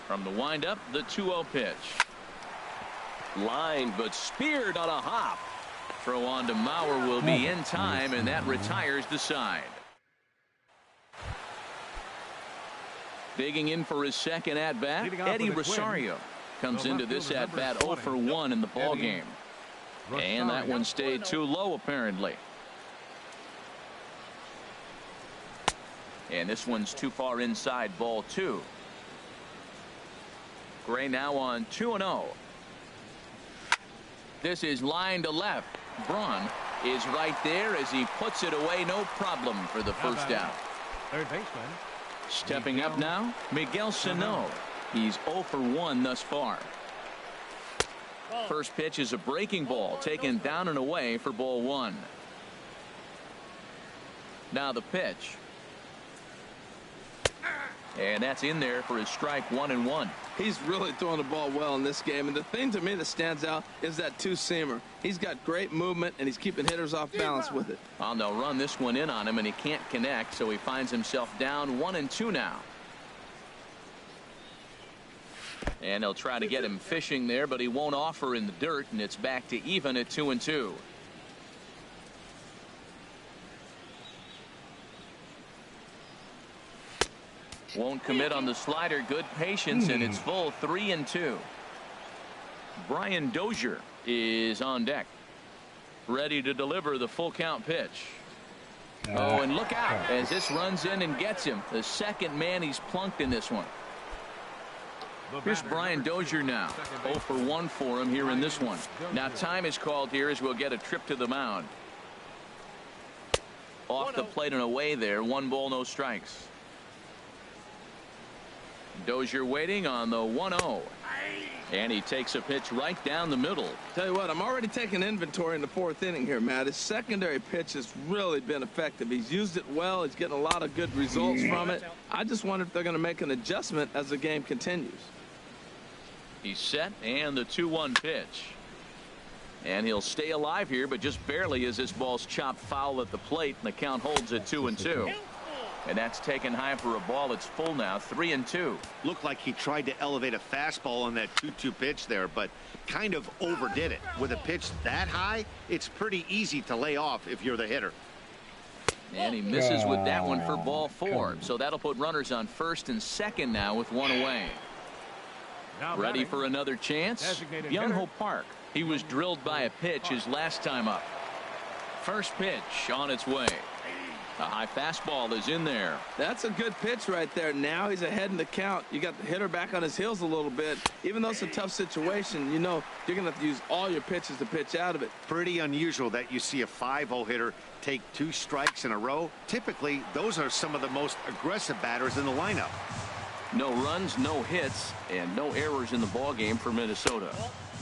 From the windup, the 2-0 pitch. Line, but speared on a hop. Throw on to Mauer will be in time, and that retires the side. Digging in for his second at-bat, Eddie Rosario comes into this at-bat 0 for 1 in the ballgame. And that one stayed too low, apparently. And this one's too far inside, ball 2. Gray now on 2-0. This is line to left. Braun is right there as he puts it away, no problem for the first out. Third baseman. Stepping up now, Miguel Sano. He's 0 for 1 thus far. First pitch is a breaking ball taken down and away for ball 1. Now the pitch. And that's in there for his strike 1-1. He's really throwing the ball well in this game. And the thing to me that stands out is that two-seamer. He's got great movement, and he's keeping hitters off balance with it. Well, they'll run this one in on him, and he can't connect, so he finds himself down 1-2 now. And they'll try to get him fishing there, but he won't offer in the dirt, and it's back to even at 2-2. Won't commit on the slider. Good patience, and it's full 3-2. Brian Dozier is on deck, ready to deliver the full count pitch. Oh, and look out as this runs in and gets him. The second man he's plunked in this one. Here's Brian Dozier now. 0 for 1 for him here in this one. Now time is called here as we'll get a trip to the mound. Off the plate and away there. 1 ball, no strikes. Dozier waiting on the 1-0. And he takes a pitch right down the middle. Tell you what, I'm already taking inventory in the 4th inning here, Matt. His secondary pitch has really been effective. He's used it well. He's getting a lot of good results from it. I just wonder if they're going to make an adjustment as the game continues. He's set, and the 2-1 pitch. And he'll stay alive here, but just barely as this ball's chopped foul at the plate, and the count holds at 2-2. And that's taken high for a ball. It's full now, 3-2. Looked like he tried to elevate a fastball on that 2-2 pitch there, but kind of overdid it. With a pitch that high, it's pretty easy to lay off if you're the hitter. And he misses with that one for ball 4. So that'll put runners on first and second now with 1 away. Ready for another chance? Young-Ho Park. He was drilled by a pitch his last time up. First pitch on its way. A high fastball is in there. That's a good pitch right there. Now he's ahead in the count. You got the hitter back on his heels a little bit. Even though it's a tough situation, you know you're going to have to use all your pitches to pitch out of it. Pretty unusual that you see a 5-0 hitter take 2 strikes in a row. Typically, those are some of the most aggressive batters in the lineup. No runs, no hits, and no errors in the ballgame for Minnesota.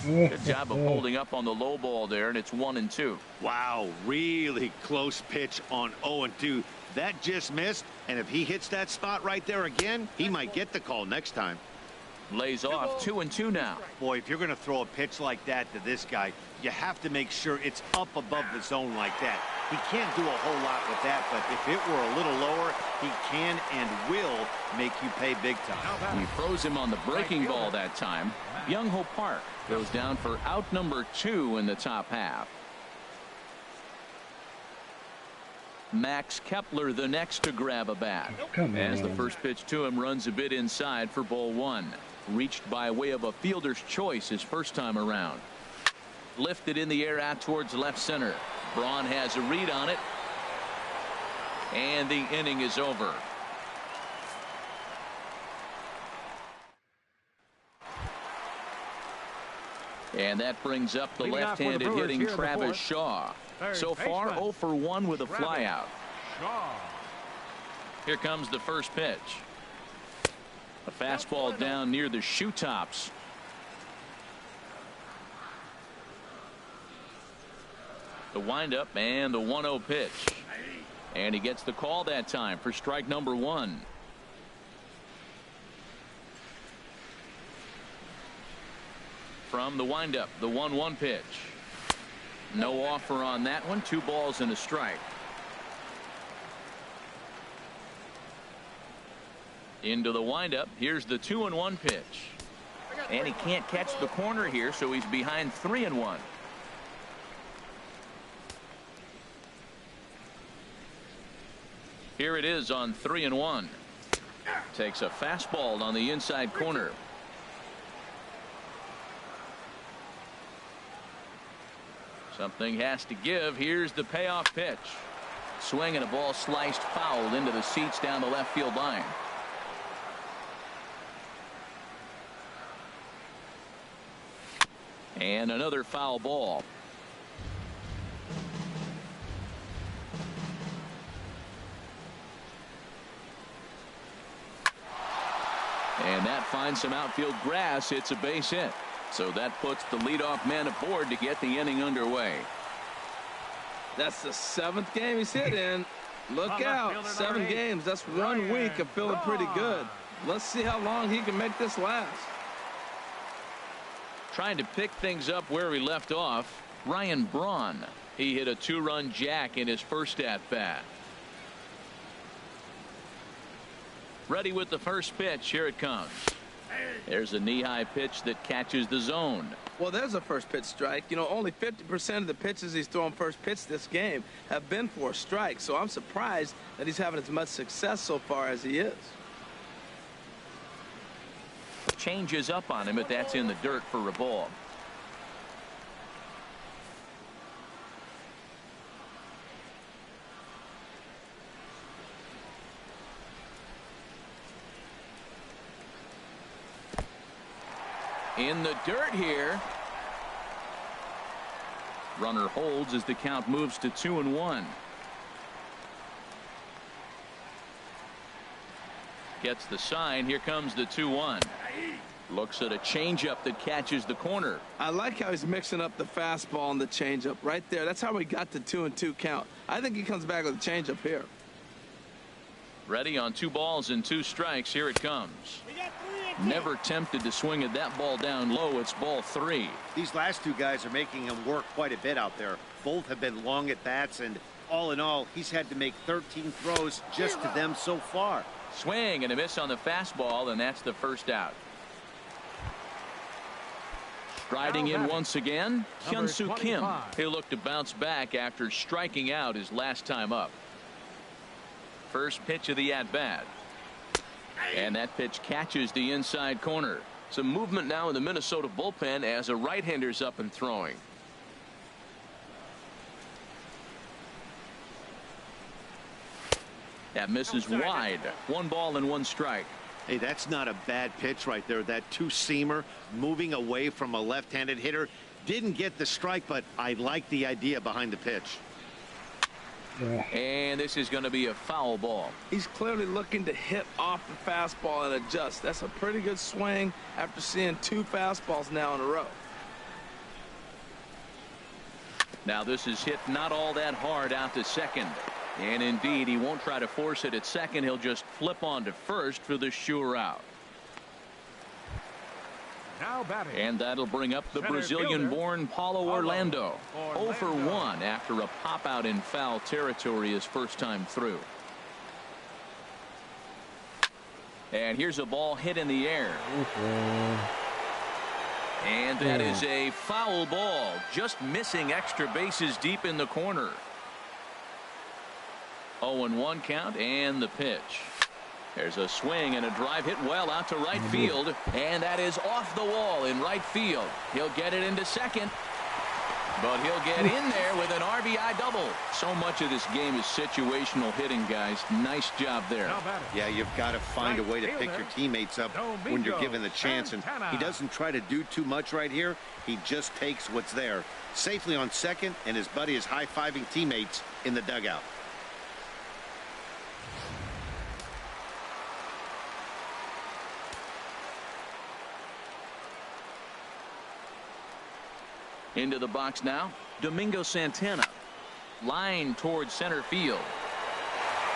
Good job of holding up on the low ball there, and it's 1-2. Wow, really close pitch on 0-2. That just missed, and if he hits that spot right there again, he might get the call next time. Lays off 2-2 now. Boy, if you're going to throw a pitch like that to this guy, you have to make sure it's up above the zone like that. He can't do a whole lot with that, but if it were a little lower, he can and will make you pay big time. He froze him on the breaking ball that time. Byung-ho Park goes down for out number 2 in the top half. Max Kepler the next to grab a bat. As the first pitch to him runs a bit inside for ball 1. Reached by way of a fielder's choice his first time around. Lifted in the air out towards left center. Braun has a read on it. And the inning is over. And that brings up the left-handed hitting Travis Shaw. So far 0 for 1 with a flyout. Here comes the first pitch. A fastball down near the shoe tops. The windup and the 1-0 pitch. And he gets the call that time for strike number 1. From the windup, the 1-1 pitch. No offer on that one. 2 balls and a strike. Into the windup. Here's the 2-1 pitch. And he can't catch the corner here, so he's behind 3-1. Here it is on 3-1. Takes a fastball on the inside corner. Something has to give. Here's the payoff pitch. Swing and a ball sliced foul into the seats down the left field line. And another foul ball. And that finds some outfield grass. It's a base hit. So that puts the leadoff man aboard to get the inning underway. That's the 7th game he's hit in. Look out. 7 games. That's 1 week of feeling pretty good. Let's see how long he can make this last. Trying to pick things up where we left off. Ryan Braun. He hit a 2-run jack in his first at bat. Ready with the first pitch. Here it comes. There's a knee-high pitch that catches the zone. Well, there's a first pitch strike. You know, only 50% of the pitches he's thrown first pitch this game have been for a strike. So I'm surprised that he's having as much success so far as he is. Changes up on him, but that's in the dirt for a ball. In the dirt here. Runner holds as the count moves to 2-1. Gets the sign. Here comes the 2-1. Looks at a changeup that catches the corner. I like how he's mixing up the fastball and the changeup right there. That's how we got the 2-2 count. I think he comes back with a changeup here. Ready on 2 balls and 2 strikes. Here it comes. Never tempted to swing at that ball down low. It's ball 3. These last 2 guys are making him work quite a bit out there. Both have been long at bats, and all in all, he's had to make 13 throws just to them so far. Swing and a miss on the fastball, and that's the first out. Striding in once again, Hyun-Soo Kim. He'll look to bounce back after striking out his last time up. First pitch of the at-bat. And that pitch catches the inside corner. Some movement now in the Minnesota bullpen as a right-hander's up and throwing. That misses wide. 1 ball and 1 strike. Hey, that's not a bad pitch right there. That 2-seamer moving away from a left-handed hitter. Didn't get the strike, but I like the idea behind the pitch. And this is going to be a foul ball. He's clearly looking to hit off the fastball and adjust. That's a pretty good swing after seeing 2 fastballs now in a row. Now this is hit not all that hard out to second. And indeed, he won't try to force it at second. He'll just flip on to first for the sure out. Now batting. And that'll bring up the Brazilian-born Paulo Orlando. 0 for 1 after a pop-out in foul territory his first time through. And here's a ball hit in the air. And that is a foul ball, just missing extra bases deep in the corner. 0-1 count and the pitch. There's a swing and a drive hit well out to right field, and that is off the wall in right field. He'll get it into second, but he'll get in there with an RBI double. So much of this game is situational hitting, guys. Nice job there. Yeah, you've got to find a way to pick your teammates up when you're given the chance, and he doesn't try to do too much right here. He just takes what's there. Safely on second, and his buddy is high-fiving teammates in the dugout. Into the box now, Domingo Santana. Line towards center field.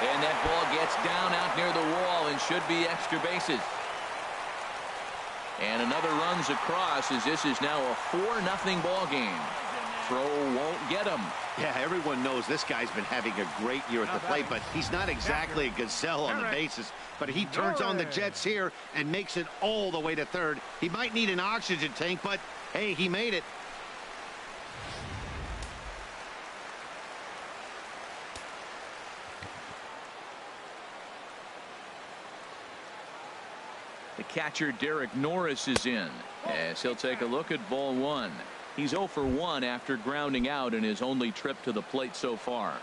And that ball gets down out near the wall and should be extra bases. And another runs across as this is now a 4-0 ball game. Throw won't get him. Yeah, everyone knows this guy's been having a great year at the plate, but he's not exactly a gazelle on the bases. But he turns on the Jets here and makes it all the way to third. He might need an oxygen tank, but hey, he made it. The catcher Derek Norris is in as he'll take a look at ball 1. He's 0 for 1 after grounding out in his only trip to the plate so far.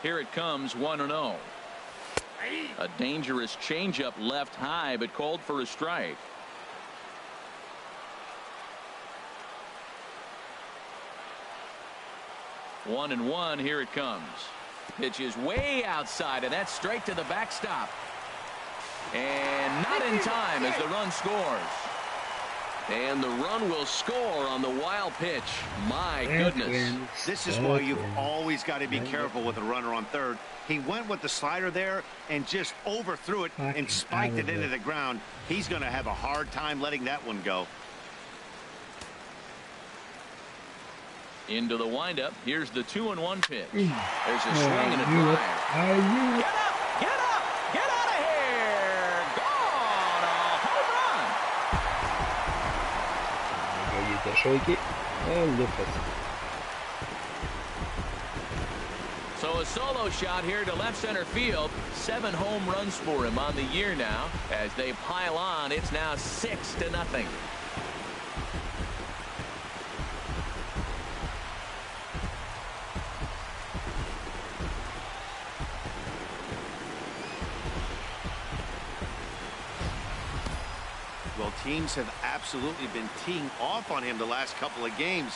Here it comes, 1-0. A dangerous changeup left high, but called for a strike. One and one. Here it comes. Pitch is way outside, and that's straight to the backstop. And not in time as the run scores. And the run will score on the wild pitch. My goodness. This is why you've always got to be careful with a runner on third. He went with the slider there and just overthrew it and spiked it into the ground. He's going to have a hard time letting that one go. Into the windup. Here's the 2-1 pitch. There's a swing and a drive. Get up! Get up! Get out of here! Gone! A home run! So a solo shot here to left center field. 7 home runs for him on the year now. As they pile on, it's now 6-0. Well, teams have absolutely been teeing off on him the last couple of games.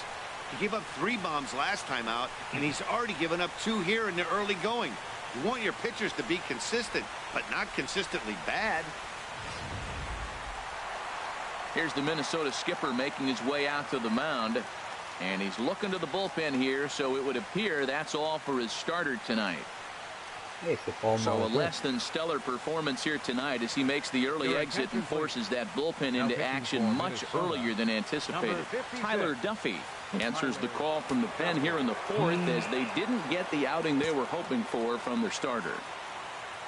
He gave up 3 bombs last time out, and he's already given up 2 here in the early going. You want your pitchers to be consistent, but not consistently bad. Here's the Minnesota skipper making his way out to the mound. And he's looking to the bullpen here, so it would appear that's all for his starter tonight. So a less than stellar performance here tonight as he makes the early exit and forces that bullpen into action much earlier than anticipated. Tyler Duffy answers the call from the pen here in the 4th as they didn't get the outing they were hoping for from their starter.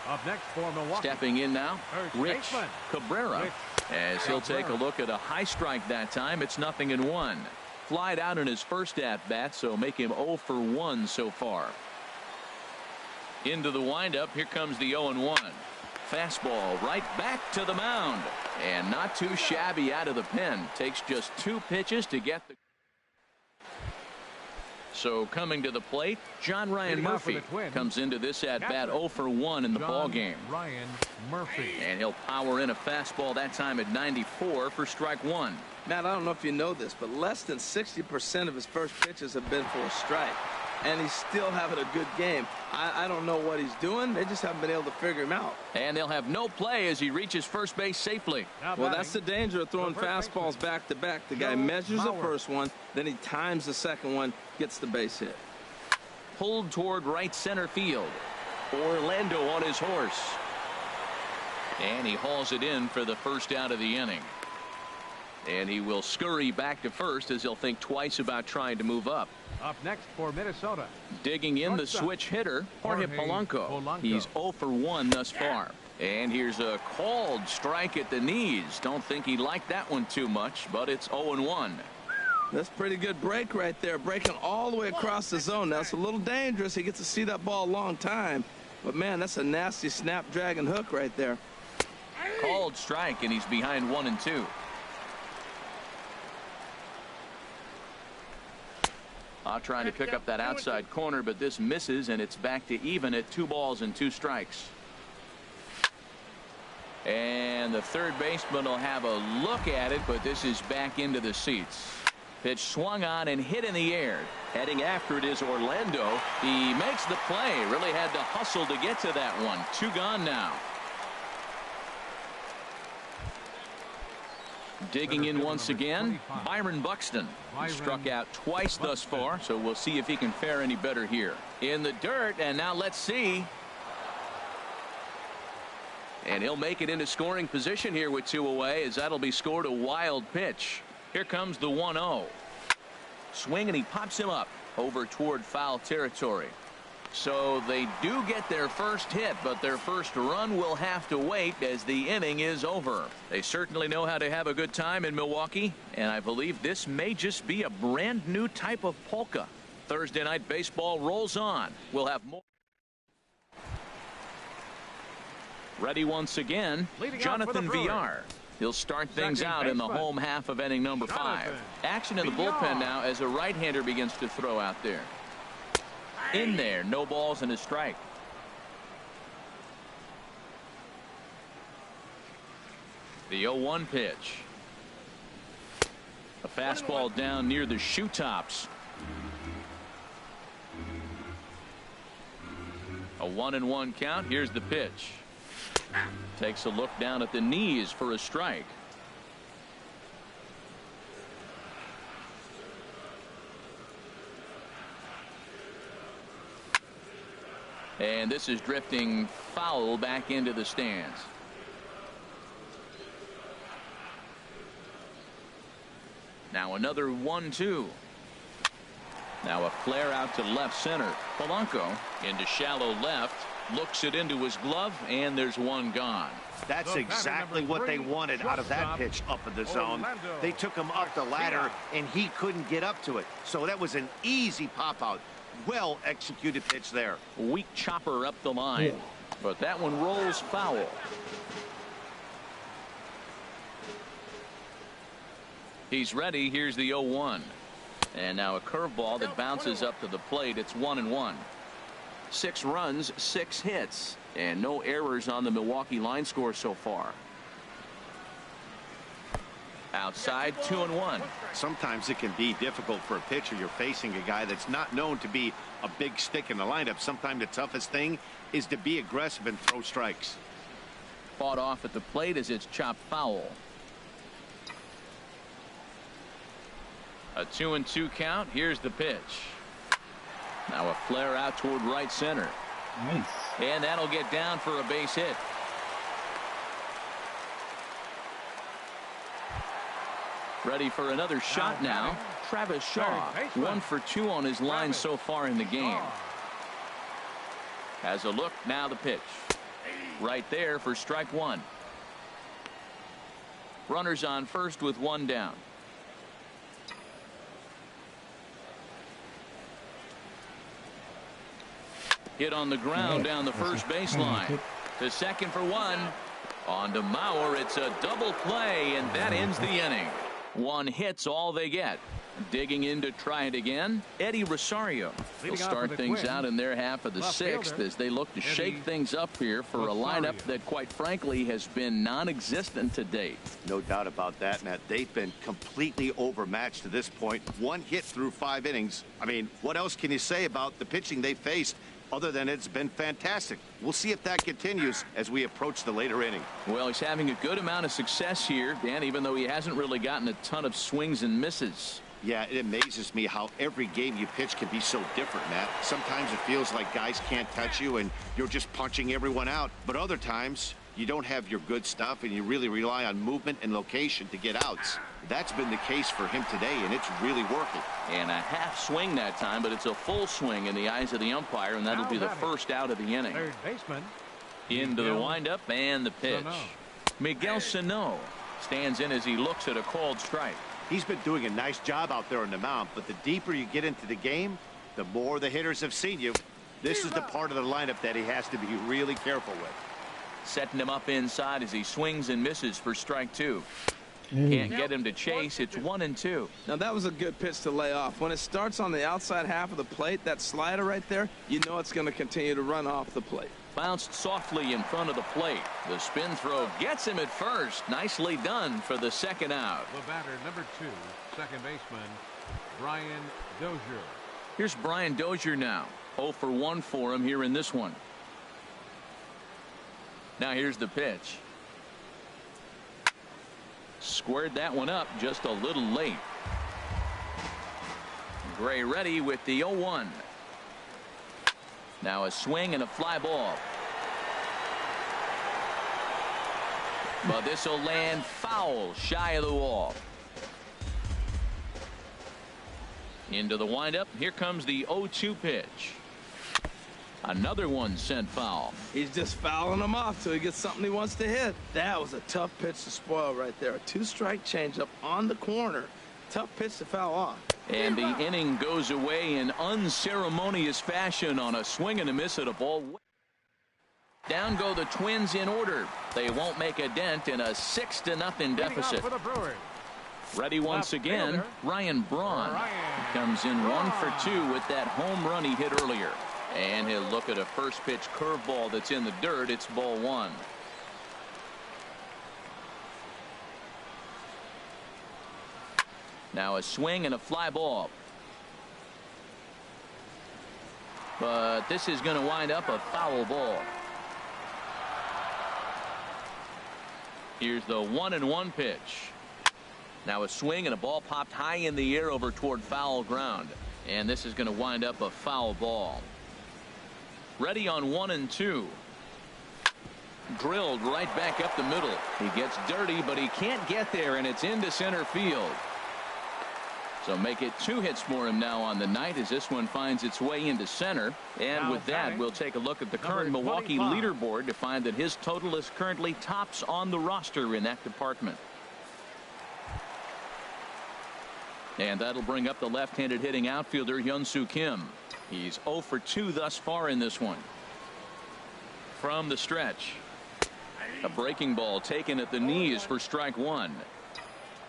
Up next for Milwaukee. Stepping in now, Rich Cabrera, as he'll take a look at a high strike that time. It's 0-1. Flied out in his first at-bat, so make him 0 for 1 so far. Into the windup. Here comes the 0-1. Fastball right back to the mound. And not too shabby out of the pen. Takes just 2 pitches to get the. So coming to the plate, John Ryan Murphy comes into this at-bat 0 for 1 in the ball game. Ryan Murphy. And he'll power in a fastball that time at 94 for strike 1. Matt, I don't know if you know this, but less than 60% of his first pitches have been for a strike. and he's still having a good game. I don't know what he's doing. They just haven't been able to figure him out. And they'll have no play as he reaches first base safely. Well, that's the danger of throwing fastballs back-to-back. The guy measures the first one, then he times the second one, gets the base hit. Pulled toward right center field. Orlando on his horse. And he hauls it in for the first out of the inning. And he will scurry back to first as he'll think twice about trying to move up. Up next for Minnesota. Digging in the switch hitter, Jorge Polanco. He's 0 for 1 thus far. And here's a called strike at the knees. Don't think he liked that one too much, but it's 0-1. That's a pretty good break right there. Breaking all the way across the zone. That's a little dangerous. He gets to see that ball a long time. But, man, that's a nasty snapdragon hook right there. Called strike, and he's behind 1-2. Trying to pick up that outside corner, but this misses, and it's back to even at 2 balls and 2 strikes. And the third baseman will have a look at it, but this is back into the seats. Pitch swung on and hit in the air. Heading after it is Orlando. He makes the play. Really had to hustle to get to that one. 2 gone now. Digging in once again, Byron Buxton. He struck out twice thus far, so we'll see if he can fare any better here. In the dirt, and now let's see. And he'll make it into scoring position here with 2 away, as that'll be scored a wild pitch. Here comes the 1-0. Swing, and he pops him up over toward foul territory. So they do get their first hit, but their first run will have to wait as the inning is over. They certainly know how to have a good time in Milwaukee, and I believe this may just be a brand new type of polka. Thursday night baseball rolls on. We'll have more. Ready once again, Jonathan Villar. He'll start things out in the home half of inning number 5. Action in the bullpen now as a right-hander begins to throw out there. In there, no balls and a strike. The 0-1 pitch. A fastball down near the shoe tops. A 1-1 count. Here's the pitch. Takes a look down at the knees for a strike. And this is drifting foul back into the stands. Now another 1-2. Now a flare out to left center. Polanco into shallow left. Looks it into his glove, and there's one gone. That's exactly what they wanted out of that pitch up in the zone. They took him up the ladder, and he couldn't get up to it. So that was an easy pop-out. Well executed pitch there. Weak chopper up the line, but that one rolls foul. He's ready. Here's the 0-1. And now a curveball that bounces up to the plate. It's 1-1. 6 runs, 6 hits, and no errors on the Milwaukee line score so far. Outside, 2-1. Sometimes it can be difficult for a pitcher. You're facing a guy that's not known to be a big stick in the lineup. Sometimes the toughest thing is to be aggressive and throw strikes. Fought off at the plate as it's chopped foul. A 2-2 count. Here's the pitch. Now a flare out toward right center. Nice. And that'll get down for a base hit. Ready for another shot now. Travis Shaw, 1 for 2 on his line so far in the game. Has a look, now the pitch. Right there for strike 1. Runners on first with 1 down. Hit on the ground down the first baseline. To second for 1. On to Mauer. It's a double play, and that ends the inning. 1 hit's all they get. Digging in to try it again, Eddie Rosario. They'll start things out in their half of the sixth as they look to shake things up here for a lineup that, quite frankly, has been non-existent to date. No doubt about that, Matt. They've been completely overmatched to this point. One hit through 5 innings. I mean, what else can you say about the pitching they faced other than it's been fantastic? We'll see if that continues as we approach the later inning. Well, he's having a good amount of success here, Dan, even though he hasn't really gotten a ton of swings and misses. Yeah, it amazes me how every game you pitch can be so different, Matt. Sometimes it feels like guys can't touch you and you're just punching everyone out. But other times you don't have your good stuff and you really rely on movement and location to get outs. That's been the case for him today, and it's really working. And a half swing that time, but it's a full swing in the eyes of the umpire, and that'll be the first out of the inning. Third baseman. Into the windup and the pitch. Miguel Sano stands in as he looks at a called strike. He's been doing a nice job out there on the mound, but the deeper you get into the game, the more the hitters have seen you. This is the part of the lineup that he has to be really careful with. Setting him up inside as he swings and misses for strike 2. Can't get him to chase. It's 1-2. Now, that was a good pitch to lay off. When it starts on the outside half of the plate, that slider right there, you know it's going to continue to run off the plate. Bounced softly in front of the plate. The spin throw gets him at first. Nicely done for the second out. The batter, number 2, second baseman, Brian Dozier. Here's Brian Dozier now. 0 for 1 for him here in this one. Now here's the pitch. Squared that one up just a little late. Gray ready with the 0-1. Now a swing and a fly ball. But this will land foul shy of the wall. Into the windup. Here comes the 0-2 pitch. Another one sent foul. He's just fouling him off till he gets something he wants to hit. That was a tough pitch to spoil right there. A 2-strike changeup on the corner. Tough pitch to foul off. And the inning goes away in unceremonious fashion on a swing and a miss at a ball. Down go the Twins in order. They won't make a dent in a 6-0 deficit. For the Brewers. Ready once again, Ryan Braun. He comes in 1 for 2 with that home run he hit earlier. And he'll look at a first pitch curveball that's in the dirt. It's ball 1. Now a swing and a fly ball. But this is going to wind up a foul ball. Here's the 1-1 pitch. Now a swing and a ball popped high in the air over toward foul ground. And this is going to wind up a foul ball. Ready on 1-2. Drilled right back up the middle. He gets dirty, but he can't get there, and it's into center field. So make it 2 hits for him now on the night as this one finds its way into center. And with that, we'll take a look at the current Milwaukee leaderboard to find that his total is currently tops on the roster in that department. And that'll bring up the left-handed hitting outfielder Hyun-Soo Kim. He's 0 for 2 thus far in this one. From the stretch. A breaking ball taken at the knees for strike 1.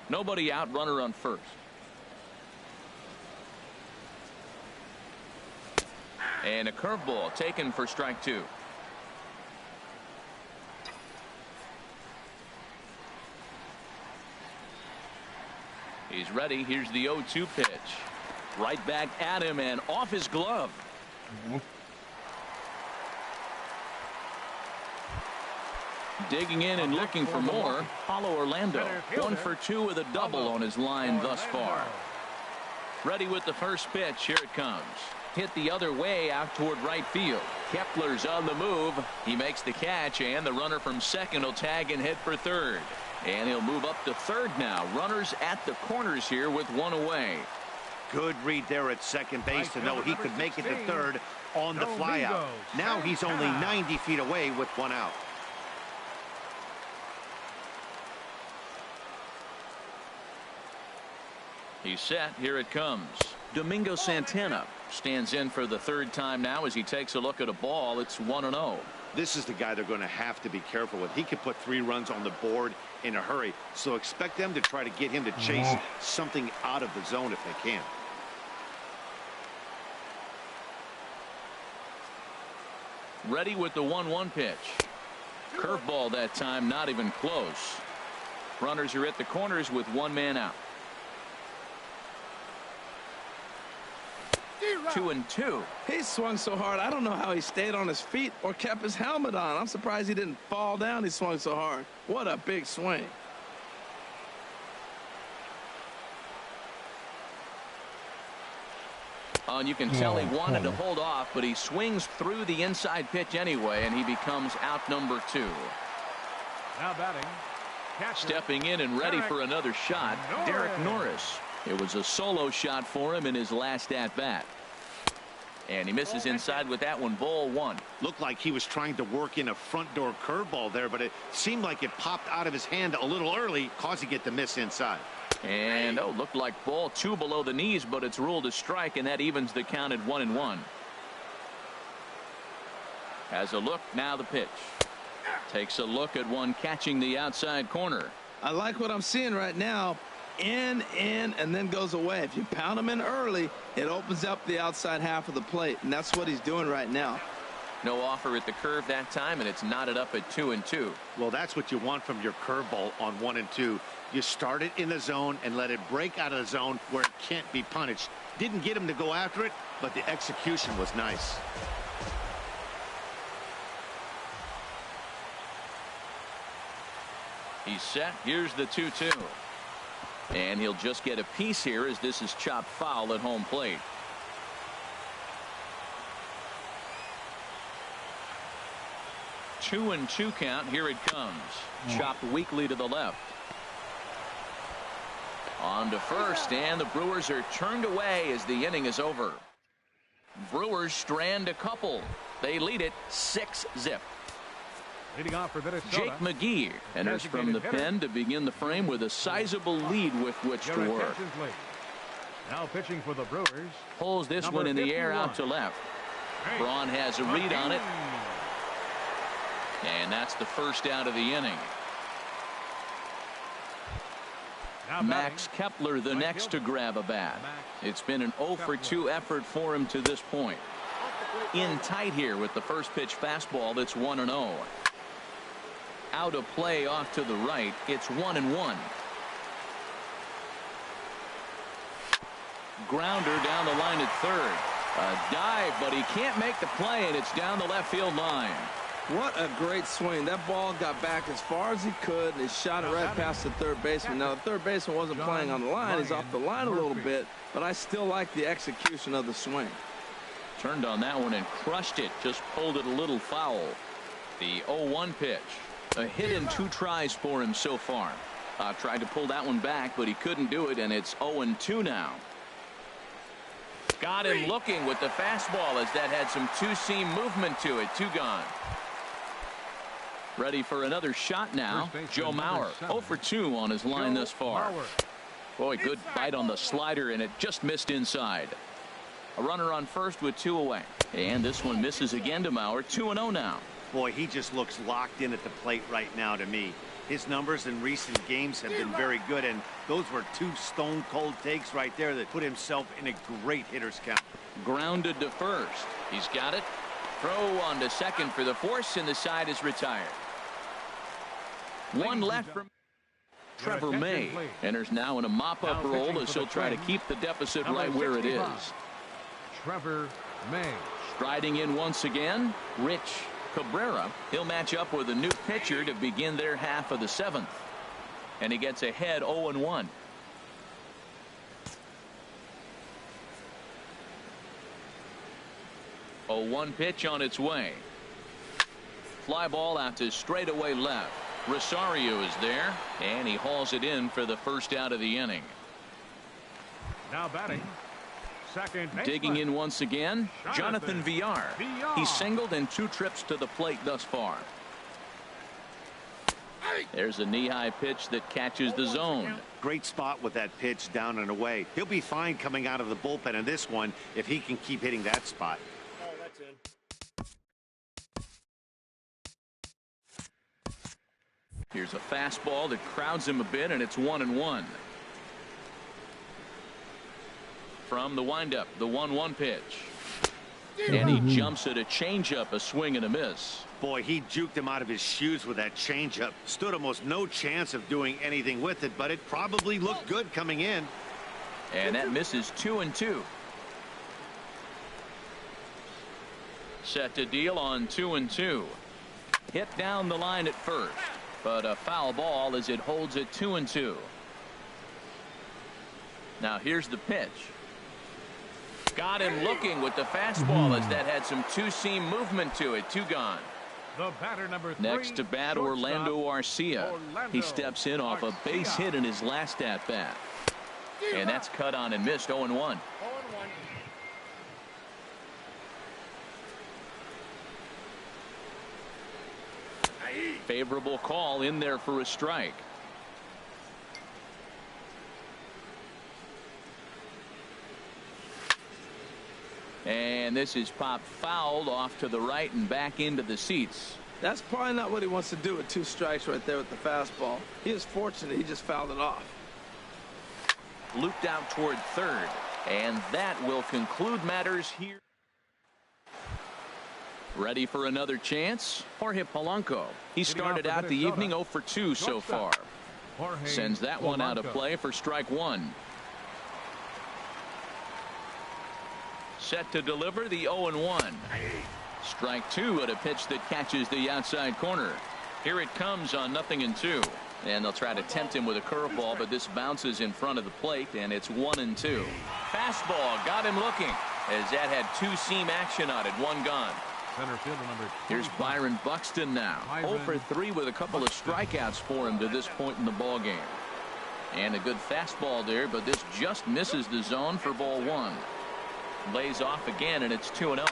Nobody out, runner on first. And a curveball taken for strike 2. He's ready. Here's the 0-2 pitch. Right back at him and off his glove. Digging in and looking for more. Paulo Orlando. 1 for 2 with a double on his line thus far. Ready with the first pitch. Here it comes. Hit the other way out toward right field. Kepler's on the move. He makes the catch, and the runner from second will tag and head for third. And he'll move up to third now. Runners at the corners here with 1 away. Good read there at second base to know he could make it to third on the flyout. Now he's only 90 feet away with 1 out. He's set. Here it comes. Domingo Santana stands in for the third time now as he takes a look at a ball. It's 1-0. This is the guy they're going to have to be careful with. He can put 3 runs on the board in a hurry, so expect them to try to get him to chase something out of the zone if they can. Ready with the 1-1 pitch. Curveball that time, not even close. Runners are at the corners with 1 man out. 2-2. He swung so hard, I don't know how he stayed on his feet or kept his helmet on. I'm surprised he didn't fall down. He swung so hard. What a big swing. Oh, and you can tell he wanted to hold off, but he swings through the inside pitch anyway, and he becomes out number 2. Now batting. Catcher. Stepping in and ready for another shot, Derek Norris. It was a solo shot for him in his last at-bat. And he misses inside with that one, ball 1. Looked like he was trying to work in a front door curveball there, but it seemed like it popped out of his hand a little early, causing it to miss inside. And looked like ball 2 below the knees, but it's ruled a strike, and that evens the count at 1-1. Has a look, now the pitch. Takes a look at one catching the outside corner. I like what I'm seeing right now. In, and then goes away. If you pound him in early, it opens up the outside half of the plate, and that's what he's doing right now. No offer at the curve that time, and it's knotted up at 2-2. Well, that's what you want from your curveball on 1 and 2. You start it in the zone and let it break out of the zone where it can't be punished. Didn't get him to go after it, but the execution was nice. He's set. Here's the 2-2. And he'll just get a piece here as this is chopped foul at home plate. Two and 2 count. Here it comes. Chopped weakly to the left. On to first, and the Brewers are turned away as the inning is over. Brewers strand a couple. They lead it 6-0. Leading off for Minnesota, Jake McGee enters from the pen to begin the frame with a sizable lead with which to work. Now pitching for the Brewers. Pulls this one in the air out to left. Braun has a read on it. And that's the first out of the inning. Max Kepler the next to grab a bat. It's been an 0 for 2 effort for him to this point. In tight here with the first pitch fastball. That's 1-0. Out of play off to the right. It's 1-1. Grounder down the line at third. A dive, but he can't make the play, and it's down the left field line. What a great swing. That ball got back as far as he could, and he shot it right past the third baseman. Now, the third baseman wasn't playing on the line. He's off the line a little bit, but I still like the execution of the swing. Turned on that one and crushed it. Just pulled it a little foul. The 0-1 pitch. A hit in 2 tries for him so far. Tried to pull that one back, but he couldn't do it, and it's 0-2 now. Got him looking with the fastball as that had some two-seam movement to it. 2 gone. Ready for another shot now. Joe Mauer 0 for 2 on his line thus far. Boy, good bite on the slider, and it just missed inside. A runner on first with 2 away. And this one misses again to Mauer. 2-0 now. Boy, he just looks locked in at the plate right now to me. His numbers in recent games have been very good, and those were 2 stone-cold takes right there that put himself in a great hitter's count. Grounded to first. He's got it. Throw on to second for the force, and the side is retired. 1 left from Trevor May. Enters now in a mop-up role as he'll try to keep the deficit right where it is. Trevor May. Striding in once again, Rich Cabrera. He'll match up with a new pitcher to begin their half of the 7th. And he gets ahead 0-1. A 1 pitch on its way. Fly ball out to straightaway left. Rosario is there, and he hauls it in for the first out of the inning. Now batting. Second baseman. Digging in once again, Jonathan Villar. He's singled in 2 trips to the plate thus far. There's a knee-high pitch that catches the zone. Great spot with that pitch down and away. He'll be fine coming out of the bullpen in this one if he can keep hitting that spot. Here's a fastball that crowds him a bit, and it's 1-1. From the windup, the 1-1 pitch. And he jumps at a changeup, a swing and a miss. Boy, he juked him out of his shoes with that changeup. Stood almost no chance of doing anything with it, but it probably looked good coming in. And that misses 2-2. Set to deal on 2-2. Hit down the line at first, but a foul ball as it holds it 2-2. Now here's the pitch. Got him looking with the fastball as that had some two-seam movement to it. 2 gone. The batter number 3, Next to bat, Orlando Arcia. He steps in off a base hit in his last at-bat. And that's cut on and missed. 0-1. 0-1. Favorable call in there for a strike. And this is popped fouled off to the right and back into the seats. That's probably not what he wants to do with 2 strikes right there with the fastball. He is fortunate he just fouled it off. Looped out toward third. And that will conclude matters here. Ready for another chance? Jorge Polanco. He started out the evening 0 for 2 so far. Sends that one out of play for strike 1. Set to deliver the 0-1. Strike 2 at a pitch that catches the outside corner. Here it comes on 0-2. And they'll try to tempt him with a curveball, but this bounces in front of the plate, and it's 1-2. Fastball got him looking as that had two-seam action on it. 1 gone. Center fielder number 25. Here's Byron Buxton now. 0 for 3 with a couple of strikeouts for him to this point in the ball game. And a good fastball there, but this just misses the zone for ball 1. Lays off again, and it's 2-0.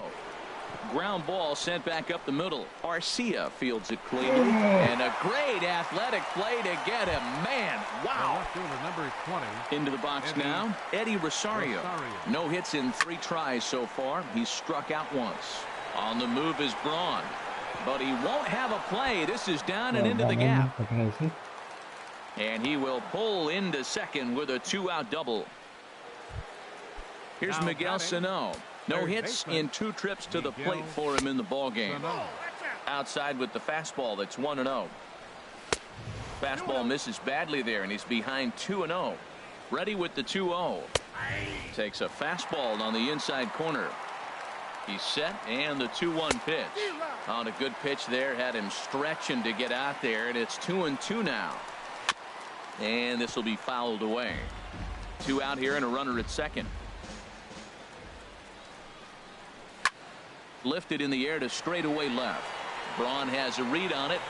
Ground ball sent back up the middle. Arcia fields it cleanly. And a great athletic play to get him. Man, wow. Left fielder number 20. Into the box now, Eddie Rosario. No hits in 3 tries so far. He's struck out once. On the move is Braun. But he won't have a play. This is down and into the gap. And he will pull into second with a 2-out double. Here's Miguel Sano. No hits in 2 trips to the plate for him in the ball game. Outside with the fastball. That's 1-0. Fastball misses badly there, and he's behind 2-0. Ready with the 2-0. Takes a fastball on the inside corner. He's set, and the 2-1 pitch. On a good pitch there, had him stretching to get out there, and it's 2-2 now. And this will be fouled away. 2 out here and a runner at second. Lifted in the air to straightaway left. Braun has a read on it.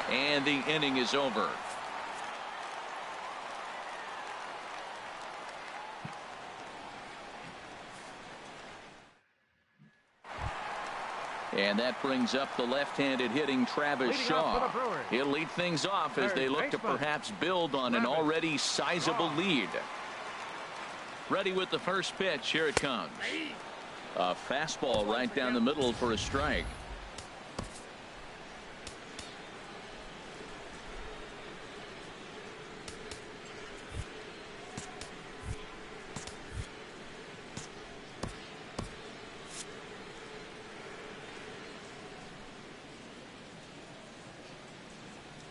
And the inning is over. And that brings up the left-handed hitting Travis Shaw. He'll lead things off as they look to perhaps build on an already sizable lead. Ready with the first pitch. Here it comes. A fastball right down the middle for a strike.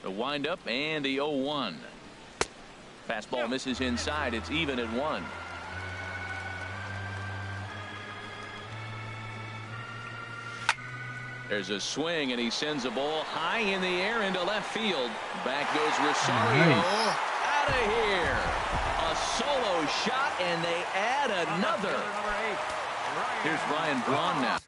The windup and the 0-1. Fastball misses inside. It's even at 1. There's a swing, and he sends a ball high in the air into left field. Back goes Rosario. Out of here. A solo shot, and they add another. Here's Ryan Braun now.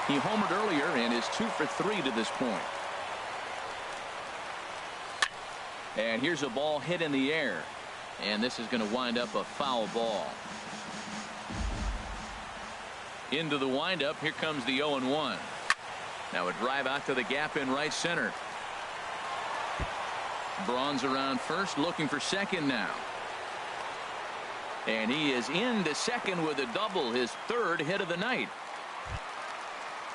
He homered earlier and is 2 for 3 to this point. And here's a ball hit in the air. And this is going to wind up a foul ball. Into the windup. Here comes the 0-1. Now a drive out to the gap in right center. Braun's around first, looking for second now. And he is into second with a double, his third hit of the night.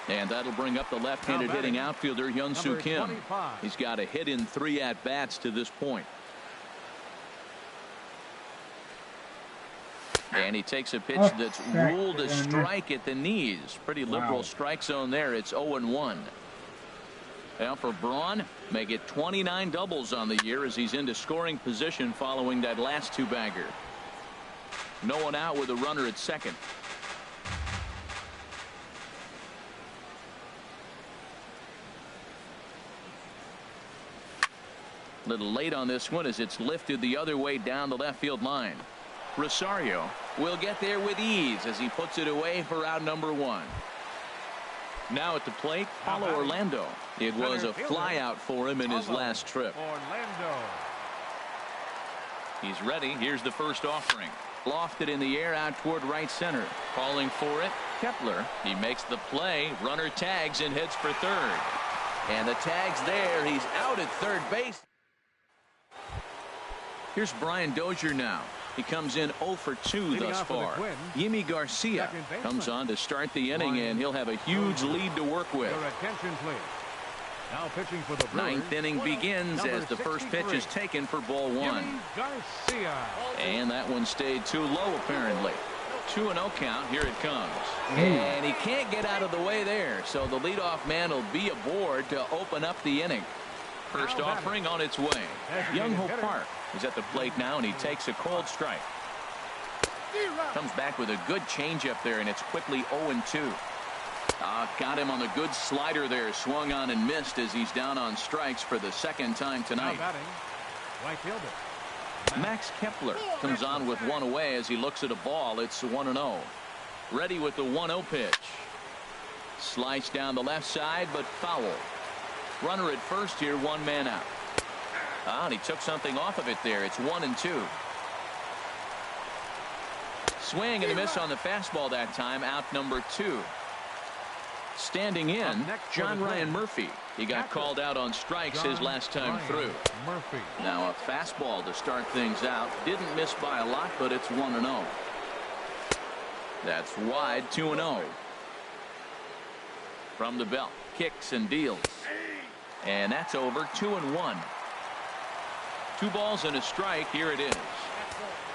And that'll bring up the left-handed hitting outfielder Hyun-Soo Kim. 25. He's got a hit in 3 at-bats to this point. And he takes a pitch that's ruled a strike at the knees. Pretty liberal strike zone there. It's 0-1. Now for Braun, make it 29 doubles on the year as he's into scoring position following that last 2-bagger. No one out with a runner at second. Little late on this one as it's lifted the other way down the left field line. Rosario will get there with ease as he puts it away for out number 1. Now at the plate, Paulo Orlando. It was a flyout for him in his last trip. Orlando. He's ready. Here's the first offering. Lofted in the air out toward right center. Calling for it, Kepler. He makes the play. Runner tags and heads for third. And the tag's there. He's out at third base. Here's Brian Dozier now. He comes in 0 for 2 thus far. Yimi Garcia comes on to start the inning, and he'll have a huge lead to work with. Your attention, please. Now pitching for the Brewers. Ninth inning begins as the first pitch is taken for ball 1. Yimi Garcia. And that one stayed too low apparently. 2-0 count. Here it comes. And he can't get out of the way there, so the leadoff man will be aboard to open up the inning. First offering on its way. Young-Ho Park is at the plate now, and he takes a cold strike. Comes back with a good changeup there, and it's quickly 0-2. Got him on the good slider there. Swung on and missed as he's down on strikes for the second time tonight. Right fielder. Max Kepler comes on with one away as he looks at a ball. It's 1-0. Ready with the 1-0 pitch. Sliced down the left side, but foul. Runner at first here, 1 man out. And he took something off of it there. It's 1-2. Swing and a miss on the fastball that time. Out number 2. Standing in, John Ryan Murphy. He got called out on strikes his last time through. Now a fastball to start things out. Didn't miss by a lot, but it's 1-0. That's wide, 2-0. From the belt, kicks and deals. And that's over. 2-1. 2 balls and a strike. Here it is.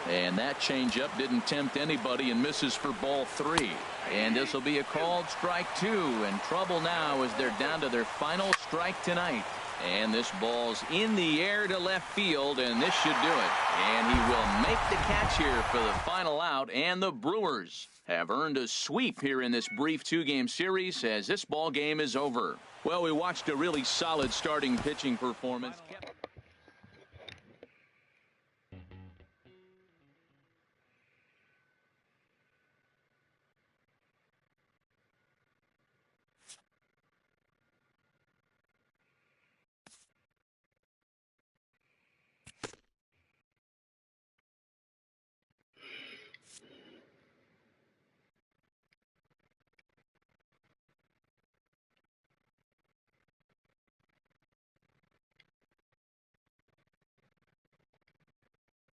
And that changeup didn't tempt anybody and misses for ball 3. And this will be a called strike 2. And trouble now as they're down to their final strike tonight. And this ball's in the air to left field, and this should do it. And he will make the catch here for the final out, and the Brewers have earned a sweep here in this brief 2-game series as this ball game is over. Well, we watched a really solid starting pitching performance.